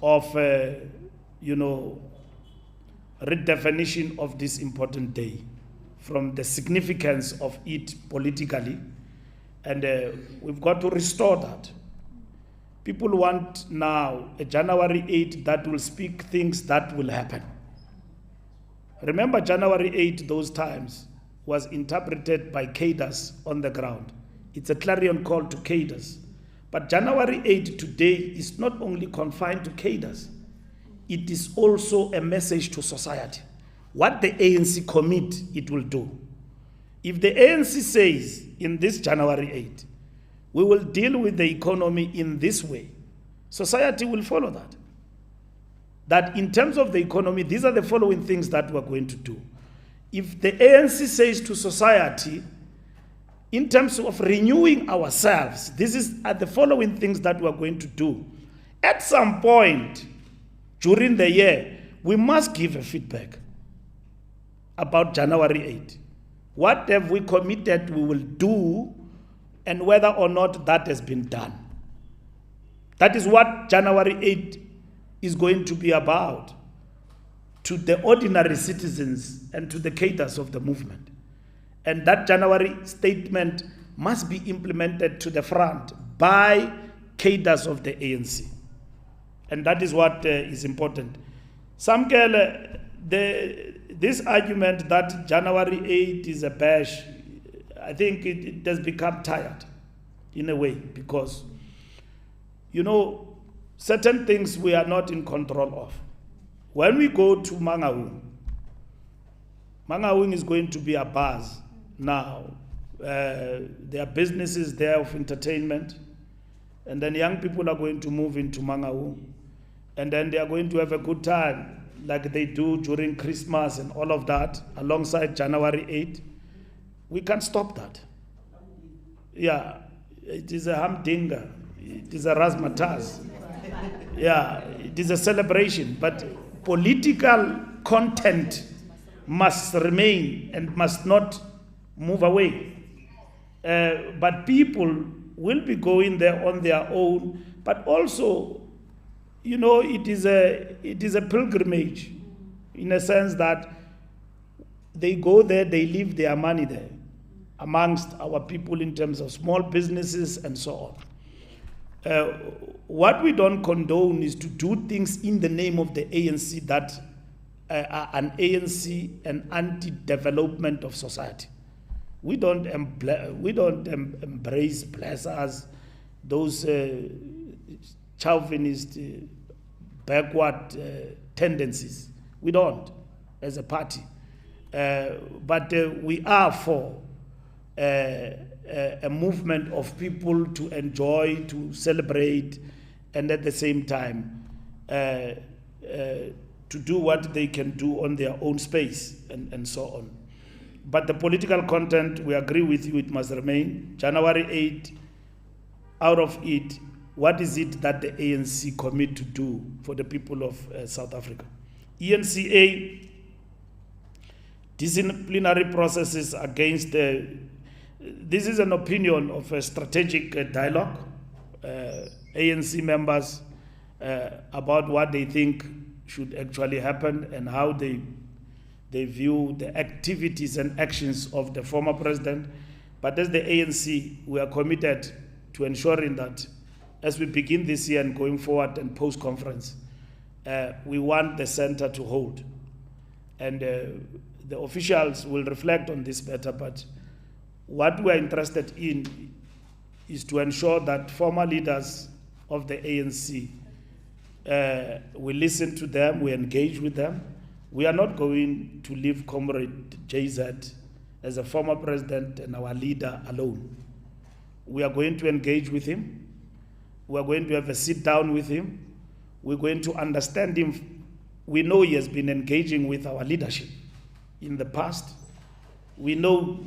of, redefinition of this important day from the significance of it politically, and we've got to restore that. People want now a January 8 that will speak things that will happen. Remember, January 8, those times, was interpreted by cadres on the ground. It's a clarion call to cadres. But January 8 today is not only confined to cadres, it is also a message to society. What the ANC commit, it will do. If the ANC says in this January 8, we will deal with the economy in this way, society will follow that. That in terms of the economy, these are the following things that we're going to do. If the ANC says to society, in terms of renewing ourselves, are the following things that we're going to do. At some point during the year, we must give a feedback about January 8. What have we committed we will do, and whether or not that has been done. That is what January 8 is going to be about to the ordinary citizens and to the cadres of the movement. And that January statement must be implemented to the front by cadres of the ANC. And that is what is important. This argument that January 8 is a bash, I think it has become tired in a way, because, certain things we are not in control of. When we go to Mangaung is going to be a buzz now. There are businesses there of entertainment, and then young people are going to move into Mangaung, and then they are going to have a good time like they do during Christmas and all of that, alongside January 8. We can't stop that. Yeah, it is a humdinger. It is a razzmatazz. Yeah, it is a celebration. But political content must remain and must not move away. But people will be going there on their own. But also, it is a pilgrimage, in a sense that they go there, they leave their money there, amongst our people in terms of small businesses and so on. What we don't condone is to do things in the name of the ANC that are an ANC and anti-development of society. We don't embrace, bless us, those chauvinist, backward tendencies. We don't, as a party. But we are for a movement of people to enjoy, to celebrate, and at the same time to do what they can do on their own space and so on. But the political content, we agree with you, it must remain. January 8, out of it, what is it that the ANC commit to do for the people of South Africa? ENCA, disciplinary processes against this is an opinion of a strategic dialogue, ANC members about what they think should actually happen and how they view the activities and actions of the former president. But as the ANC, we are committed to ensuring that as we begin this year and going forward and post-conference, we want the center to hold. And the officials will reflect on this better, but what we are interested in is to ensure that former leaders of the ANC, we listen to them, we engage with them. We are not going to leave Comrade JZ as a former president and our leader alone. We are going to engage with him. We are going to have a sit down with him. We're going to understand him. We know he has been engaging with our leadership in the past. We know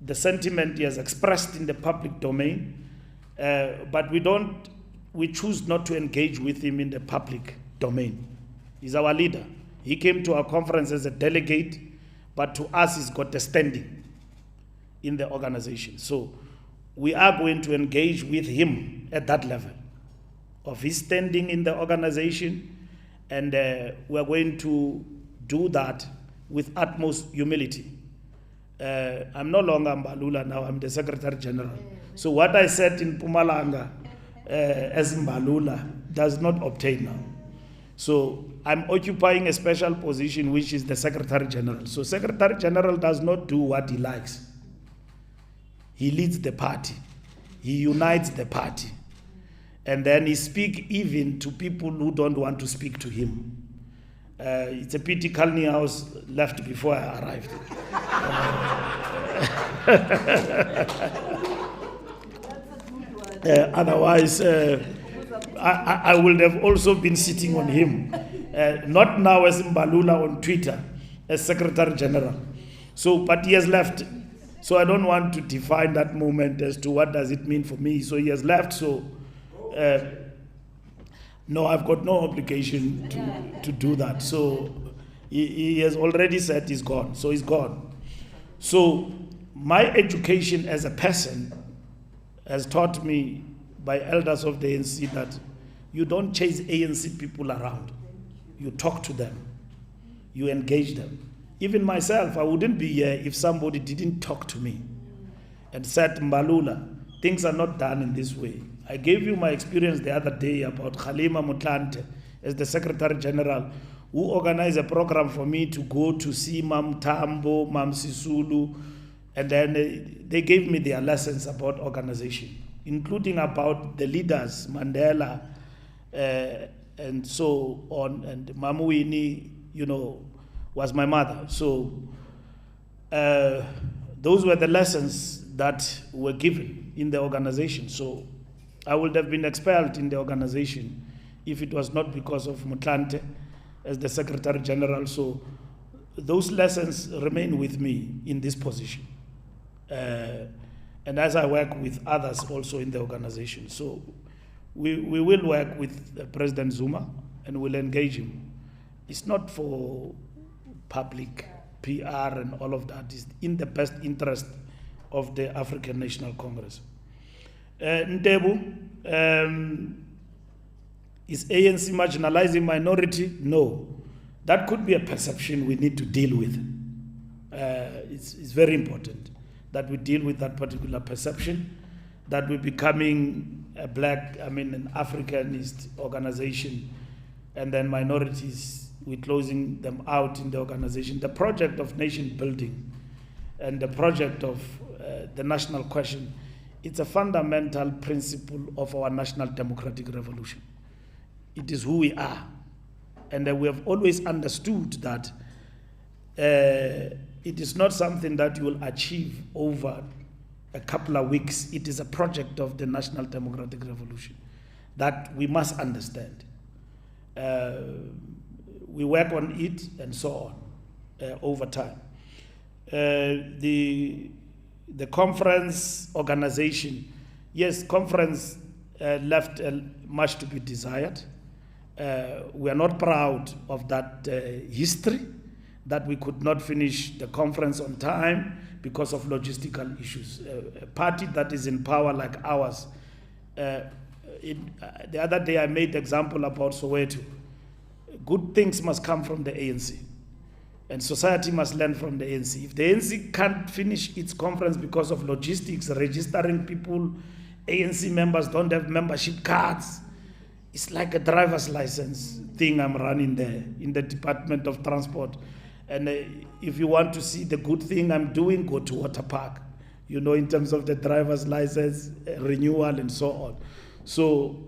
the sentiment he has expressed in the public domain, but we choose not to engage with him in the public domain. He's our leader. He came to our conference as a delegate, but to us he's got a standing in the organization. So we are going to engage with him at that level of his standing in the organization, and we're going to do that with utmost humility. I'm no longer Mbalula now, I'm the Secretary General. So what I said in Mpumalanga as Mbalula does not obtain now. So I'm occupying a special position, which is the Secretary General. So Secretary General does not do what he likes. He leads the party. He unites the party. And then he speaks even to people who don't want to speak to him. It's a pity Kalni House left before I arrived. Otherwise, I would have also been sitting on him. Not now as Mbalula on Twitter, as Secretary General. So, but he has left. So I don't want to define that moment as to what does it mean for me. So he has left. So no, I've got no obligation to do that. So he has already said he's gone. So he's gone. So my education as a person has taught me by elders of the ANC that you don't chase ANC people around. You talk to them. You engage them. Even myself, I wouldn't be here if somebody didn't talk to me and said, Mbalula, things are not done in this way. I gave you my experience the other day about Khalima Mutlante as the Secretary General, who organized a program for me to go to see Mam Tambo, Mam Sisulu, and then they gave me their lessons about organization, including about the leaders, Mandela, and so on, and Mamuini, was my mother. So those were the lessons that were given in the organization. So I would have been expelled in the organization if it was not because of Mutlante as the Secretary General. So those lessons remain with me in this position. And as I work with others also in the organization. So we will work with President Zuma and we'll engage him. It's not for public PR and all of that. Is in the best interest of the African National Congress. Ntebu, is ANC marginalizing minority? No. That could be a perception we need to deal with. It's very important that we deal with that particular perception, that we're becoming an Africanist organization, and then minorities, we're closing them out in the organization. The project of nation building and the project of the national question, it's a fundamental principle of our national democratic revolution. It is who we are. And we have always understood that it is not something that you will achieve over a couple of weeks. It is a project of the national democratic revolution that we must understand. We work on it and so on over time. The conference organization, yes, conference left much to be desired. We are not proud of that history, that we could not finish the conference on time because of logistical issues. A party that is in power like ours, the other day I made the example about Soweto. Good things must come from the ANC, and society must learn from the ANC. If the ANC can't finish its conference because of logistics, registering people, ANC members don't have membership cards, it's like a driver's license thing I'm running there in the Department of Transport. And if you want to see the good thing I'm doing, go to Water Park, in terms of the driver's license renewal and so on. So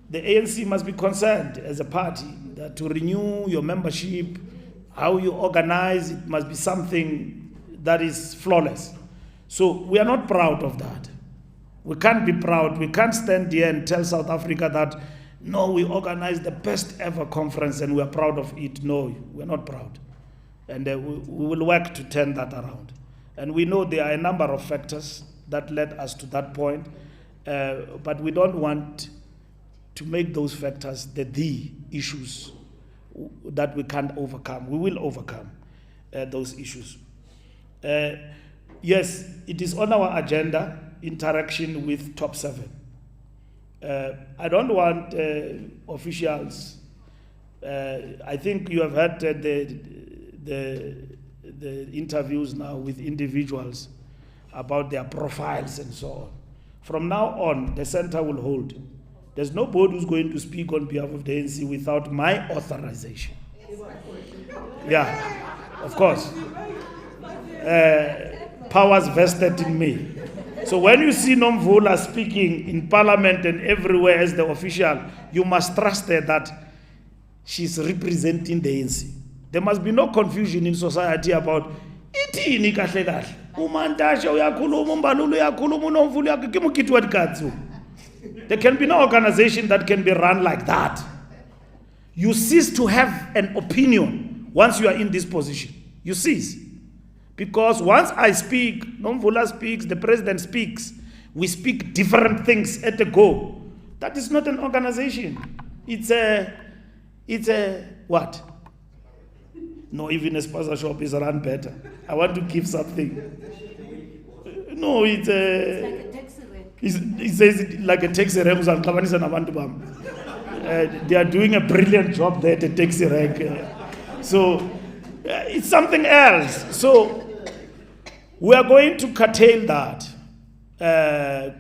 the ANC must be concerned as a party that to renew your membership, how you organize, it must be something that is flawless. So we are not proud of that. We can't be proud. We can't stand here and tell South Africa that, no, we organized the best ever conference and we are proud of it. No, we're not proud. And we will work to turn that around. And we know there are a number of factors that led us to that point, but we don't want to make those factors the issues that we can't overcome. We will overcome those issues. Yes, it is on our agenda, interaction with top 7. I don't want officials. I think you have had the interviews now with individuals about their profiles and so on. From now on, the center will hold. There's nobody who's going to speak on behalf of the ANC without my authorization. Yeah, of course. Powers vested in me. So when you see Nomvula speaking in parliament and everywhere as the official, you must trust her that she's representing the ANC. There must be no confusion in society about itini kahle kahle. Umantashe uyakhuluma, uMbalulu uyakhuluma, uNomvula uyakhuluma. There can be no organization that can be run like that. You cease to have an opinion once you are in this position. You cease. Because once I speak, Nomvula speaks, the president speaks, we speak different things at a go. That is not an organization. It's a what? No, even a sponsor shop is run better. I want to give something. No, it's a... like a taxi rank. It says it like a taxi rank. They are doing a brilliant job there at the taxi rank. So it's something else. So we are going to curtail that.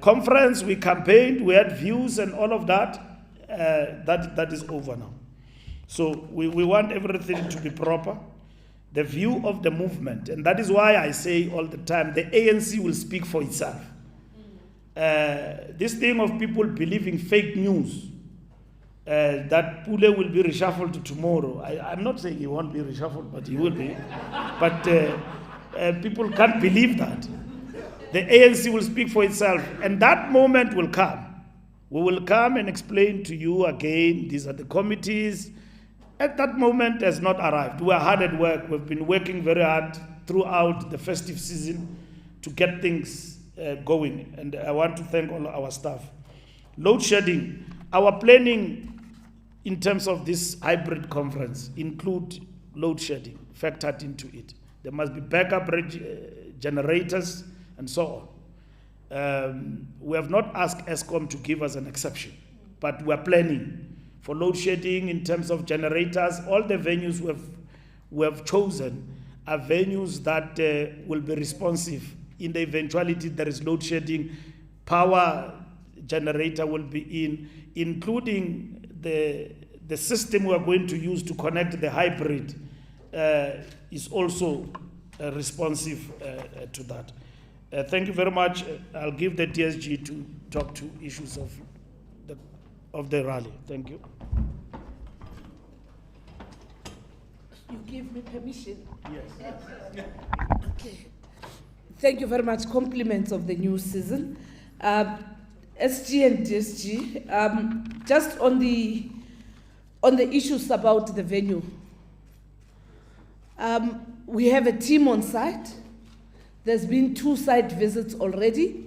Conference, we campaigned, we had views and all of that. That is over now. So we want everything to be proper. The view of the movement, and that is why I say all the time, the ANC will speak for itself. This thing of people believing fake news, that Pule will be reshuffled tomorrow. I'm not saying he won't be reshuffled, but he will be. But people can't believe that. The ANC will speak for itself, and that moment will come. We will come and explain to you again, these are the committees. At that moment has not arrived. We are hard at work. We've been working very hard throughout the festive season to get things going. And I want to thank all our staff. Load shedding. Our planning in terms of this hybrid conference include load shedding factored into it. There must be backup generators and so on. We have not asked ESCOM to give us an exception, but we are planning for load shedding in terms of generators. All the venues we have chosen are venues that will be responsive. In the eventuality there is load shedding, power generator will be in, including the system we are going to use to connect the hybrid is also responsive to that. Thank you very much. I'll give the DSG to talk to issues of the rally. Thank you. You give me permission? Yes. Okay. Thank you very much. Compliments of the new season. SG and DSG, just on the issues about the venue. We have a team on site. There's been 2 site visits already.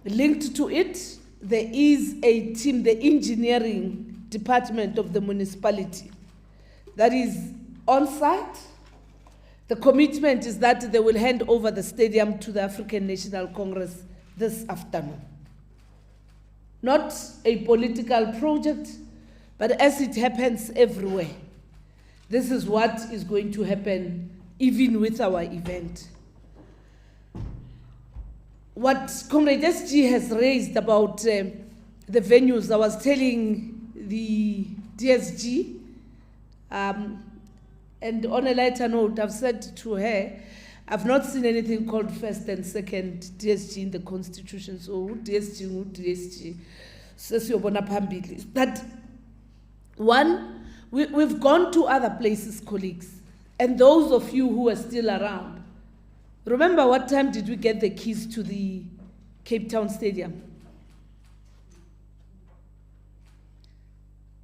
Linked to it, there is a team, the engineering department of the municipality, that is on site. The commitment is that they will hand over the stadium to the African National Congress this afternoon. Not a political project, but as it happens everywhere, this is what is going to happen even with our event. What Comrade SG has raised about the venues, I was telling the DSG, and on a lighter note, I've said to her, I've not seen anything called first and second DSG in the Constitution, so DSG, that one, we've gone to other places, colleagues, and those of you who are still around, remember what time did we get the keys to the Cape Town Stadium?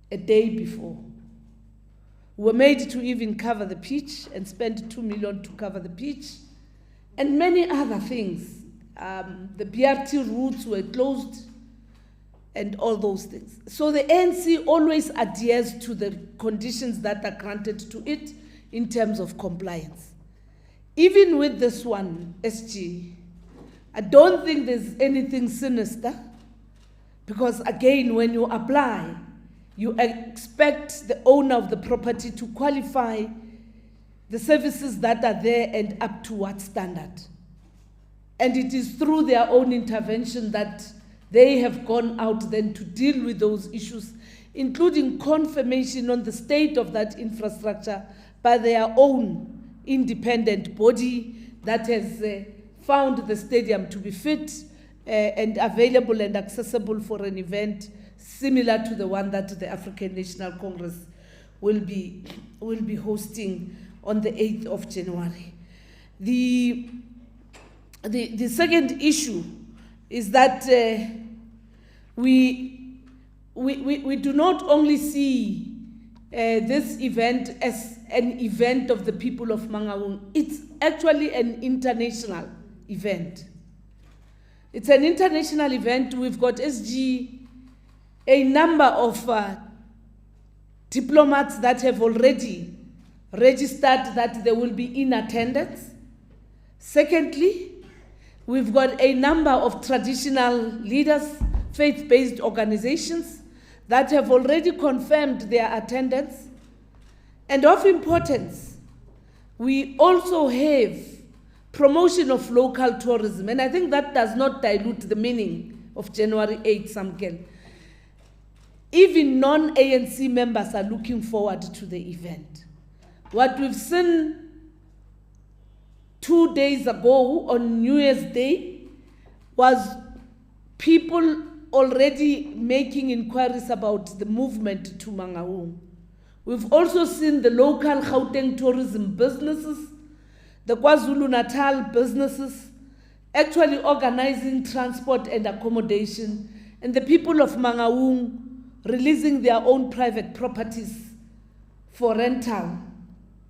A day before. We were made to even cover the pitch and spend 2 million to cover the pitch and many other things. The BRT routes were closed and all those things. So the ANC always adheres to the conditions that are granted to it in terms of compliance. Even with this one, SG, I don't think there's anything sinister, because again, when you apply, you expect the owner of the property to qualify the services that are there and up to what standard. And it is through their own intervention that they have gone out then to deal with those issues, including confirmation on the state of that infrastructure by their own independent body that has found the stadium to be fit and available and accessible for an event similar to the one that the African National Congress will be hosting on the 8th of January. The second issue is that we do not only see this event as an event of the people of Mangaung, it's actually an international event. It's an international event. We've got SG, a number of diplomats that have already registered that they will be in attendance. Secondly, we've got a number of traditional leaders, faith-based organizations that have already confirmed their attendance. And of importance, we also have promotion of local tourism. And I think that does not dilute the meaning of January 8th, Samken. Even non-ANC members are looking forward to the event. What we've seen 2 days ago on New Year's Day was people already making inquiries about the movement to Mangaung. We've also seen the local Gauteng tourism businesses, the KwaZulu-Natal businesses, actually organizing transport and accommodation, and the people of Mangaung releasing their own private properties for rental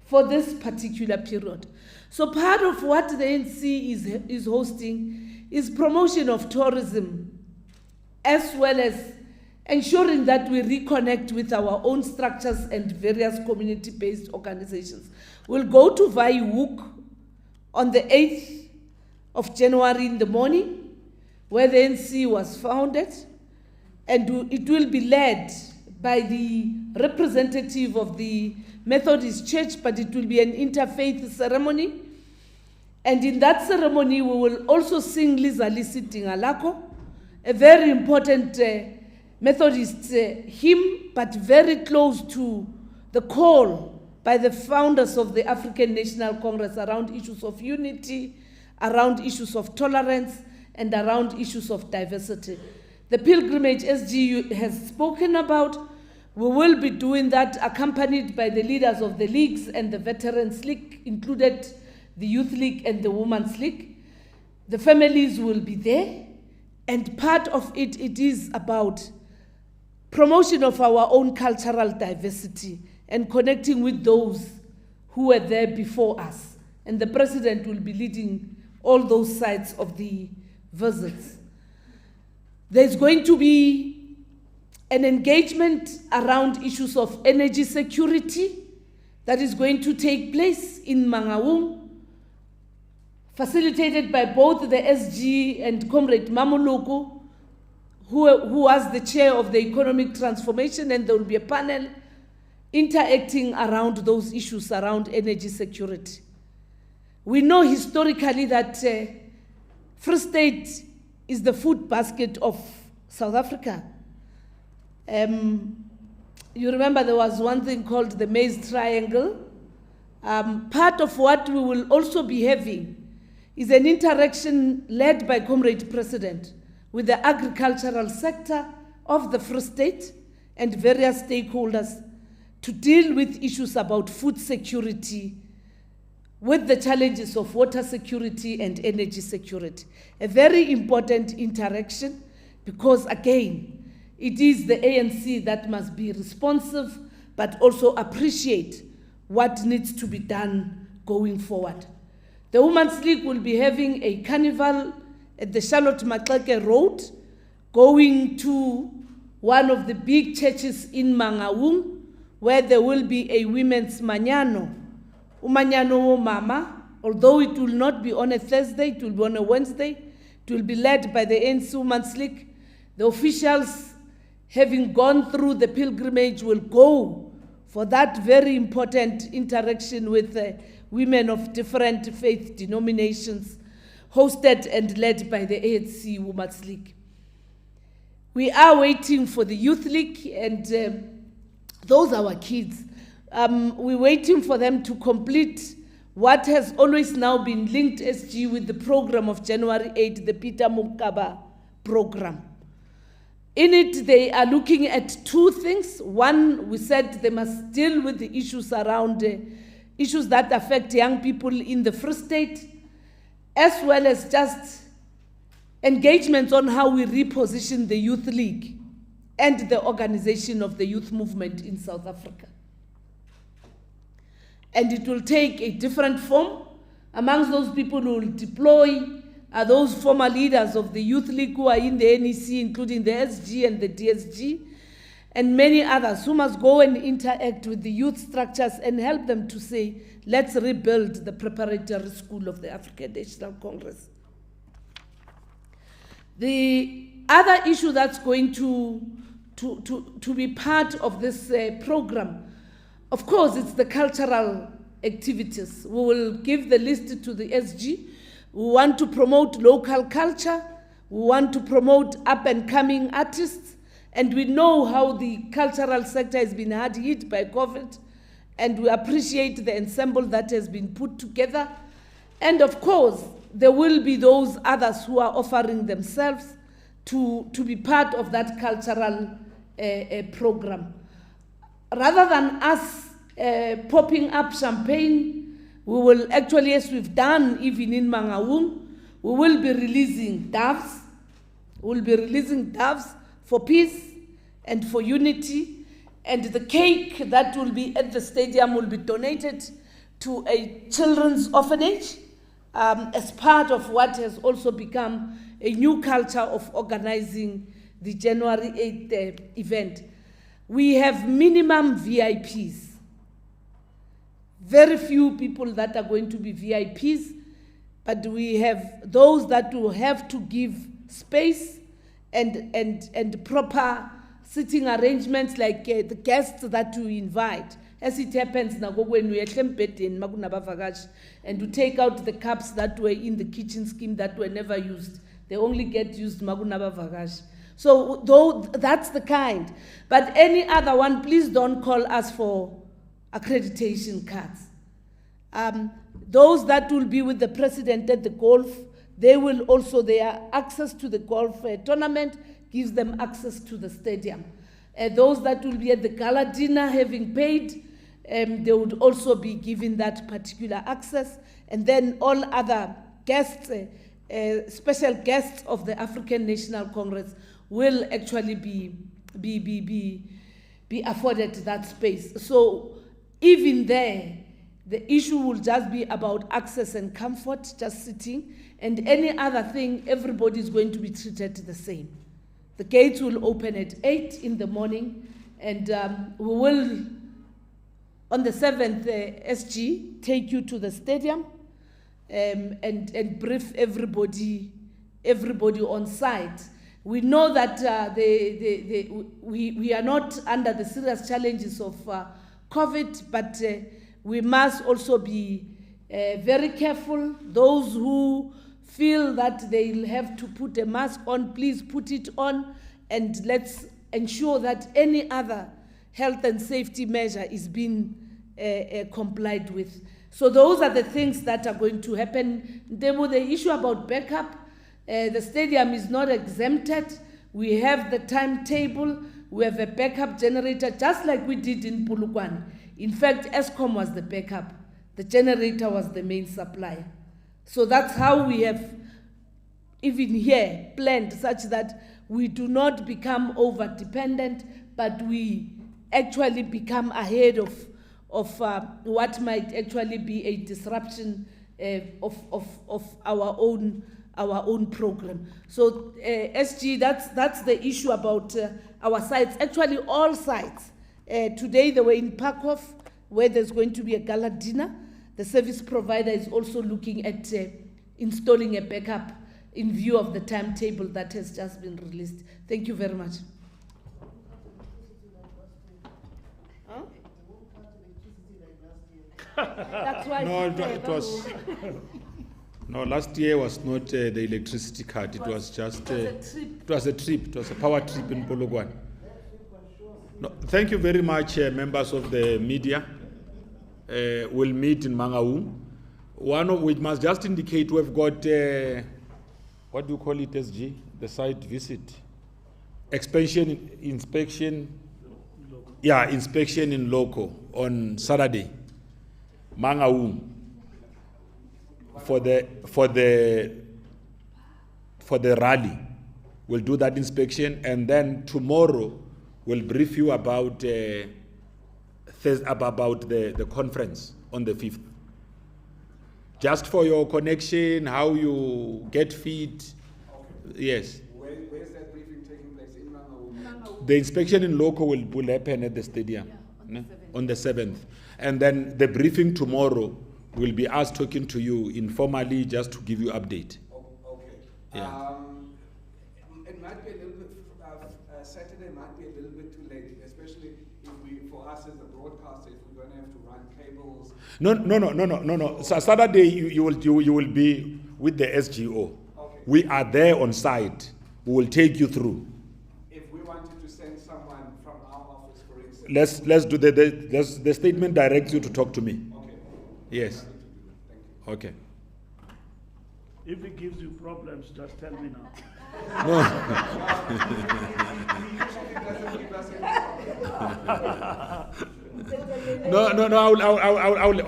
for this particular period. So part of what the ANC is hosting is promotion of tourism, as well as ensuring that we reconnect with our own structures and various community-based organizations. We'll go to Vaihook on the 8th of January in the morning, where the ANC was founded, and it will be led by the representative of the Methodist Church, but it will be an interfaith ceremony. And in that ceremony, we will also sing Liza Lisiting Alako, a very important Methodist hymn, but very close to the call by the founders of the African National Congress around issues of unity, around issues of tolerance, and around issues of diversity. The pilgrimage SGU has spoken about, we will be doing that accompanied by the leaders of the leagues and the Veterans League, included the Youth League and the Women's League. The families will be there, and part of it is about promotion of our own cultural diversity and connecting with those who were there before us. And the president will be leading all those sides of the visits. There's going to be an engagement around issues of energy security that is going to take place in Mangaung, facilitated by both the SG and Comrade Mamuluku, who was the chair of the economic transformation, and there will be a panel interacting around those issues around energy security. We know historically that Free State is the food basket of South Africa. You remember there was one thing called the maize triangle. Part of what we will also be having is an interaction led by Comrade President with the agricultural sector of the Free State and various stakeholders to deal with issues about food security, with the challenges of water security and energy security. A very important interaction, because again, it is the ANC that must be responsive, but also appreciate what needs to be done going forward. The Women's League will be having a carnival at the Charlotte Maxeke Road going to one of the big churches in Mangaung, where there will be a women's manyano. Umanyano wo mama, although it will not be on a Thursday, it will be on a Wednesday. It will be led by the ANC Women's League. The officials, having gone through the pilgrimage, will go for that very important interaction with women of different faith denominations, hosted and led by the ANC Women's League. We are waiting for the Youth League, and those are our kids. We're waiting for them to complete what has always now been linked SG with the program of January 8, the Peter Mukaba program. In it, they are looking at two things. One, we said they must deal with the issues around issues that affect young people in the Free State, as well as just engagements on how we reposition the Youth League and the organization of the youth movement in South Africa. And it will take a different form. Amongst those people who will deploy are those former leaders of the Youth League who are in the NEC, including the SG and the DSG, and many others who must go and interact with the youth structures and help them to say, let's rebuild the preparatory school of the African National Congress. The other issue that's going to be part of this program, of course, it's the cultural activities. We will give the list to the SG. We want to promote local culture. We want to promote up-and-coming artists. And we know how the cultural sector has been hard hit by COVID. And we appreciate the ensemble that has been put together. And of course, there will be those others who are offering themselves to be part of that cultural program. Rather than us popping up champagne, we will actually, as we've done even in Mangaung, we will be releasing doves. We'll be releasing doves for peace and for unity. And the cake that will be at the stadium will be donated to a children's orphanage as part of what has also become a new culture of organizing the January 8th event. We have minimum VIPs. Very few people that are going to be VIPs, but we have those that will have to give space and proper sitting arrangements, like the guests that we invite. As it happens now, when we and we take out the cups that were in the kitchen scheme that were never used. They only get used Magunaba Vagash. So though that's the kind. But any other one, please don't call us for accreditation cards. Those that will be with the president at the golf, they will also, their access to the golf tournament gives them access to the stadium. Those that will be at the gala dinner having paid, they would also be given that particular access. And then all other guests, special guests of the African National Congress will actually be afforded that space. So even there, the issue will just be about access and comfort, just sitting, and any other thing, everybody is going to be treated the same. The gates will open at 8 in the morning, and we will, on the 7th, SG, take you to the stadium and brief everybody on site. We know that we are not under the serious challenges of COVID, but we must also be very careful. Those who feel that they'll have to put a mask on, please put it on, and let's ensure that any other health and safety measure is being complied with. So those are the things that are going to happen. The issue about backup, the stadium is not exempted. We have the timetable. We have a backup generator, just like we did in Polokwane. In fact, Eskom was the backup. The generator was the main supplier. So that's how we have, even here, planned such that we do not become over-dependent, but we actually become ahead of what might actually be a disruption of our own our own program. So SG, that's the issue about our sites. Actually, all sites. Today they were in Parkhof, where there's going to be a gala dinner. The service provider is also looking at installing a backup in view of the timetable that has just been released. Thank you very much. Huh? That's why No, it was. No, last year was not the electricity cut. It was just. It was a trip. It was a power trip in Pologwan. No, thank you very much, members of the media. We'll meet in Mangaung. We must just indicate we've got, what do you call it, SG? The site visit. Inspection. Yeah, inspection in loco on Saturday. Mangaung. For the rally. We'll do that inspection, and then tomorrow we'll brief you about the conference on the 5th. Just for your connection, how you get feed. Okay. Yes. Where's that briefing taking place? In Mangaung? The inspection in loco will happen at the stadium on the 7th. And then the briefing tomorrow will be us talking to you informally just to give you update. Okay. Yeah. It might be a little bit, Saturday might be a little bit too late, especially for us as a broadcaster, if we're going to have to run cables. No. So Saturday you will be with the SGO. Okay. We are there on site. We will take you through. If we wanted to send someone from our office, for instance. Let's do the statement directs you to talk to me. Okay. Yes. Thank you. Okay. If it gives you problems, just tell me now. No.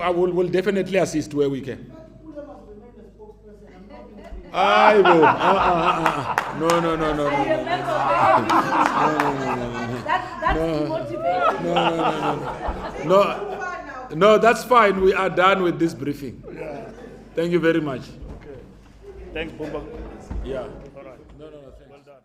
I will definitely assist where we can. I will. No. That's motivating. No, that's fine. We are done with this briefing. Yeah. Thank you very much. Okay. Thanks, Bumba. Yeah. All right. No, thanks. Well done.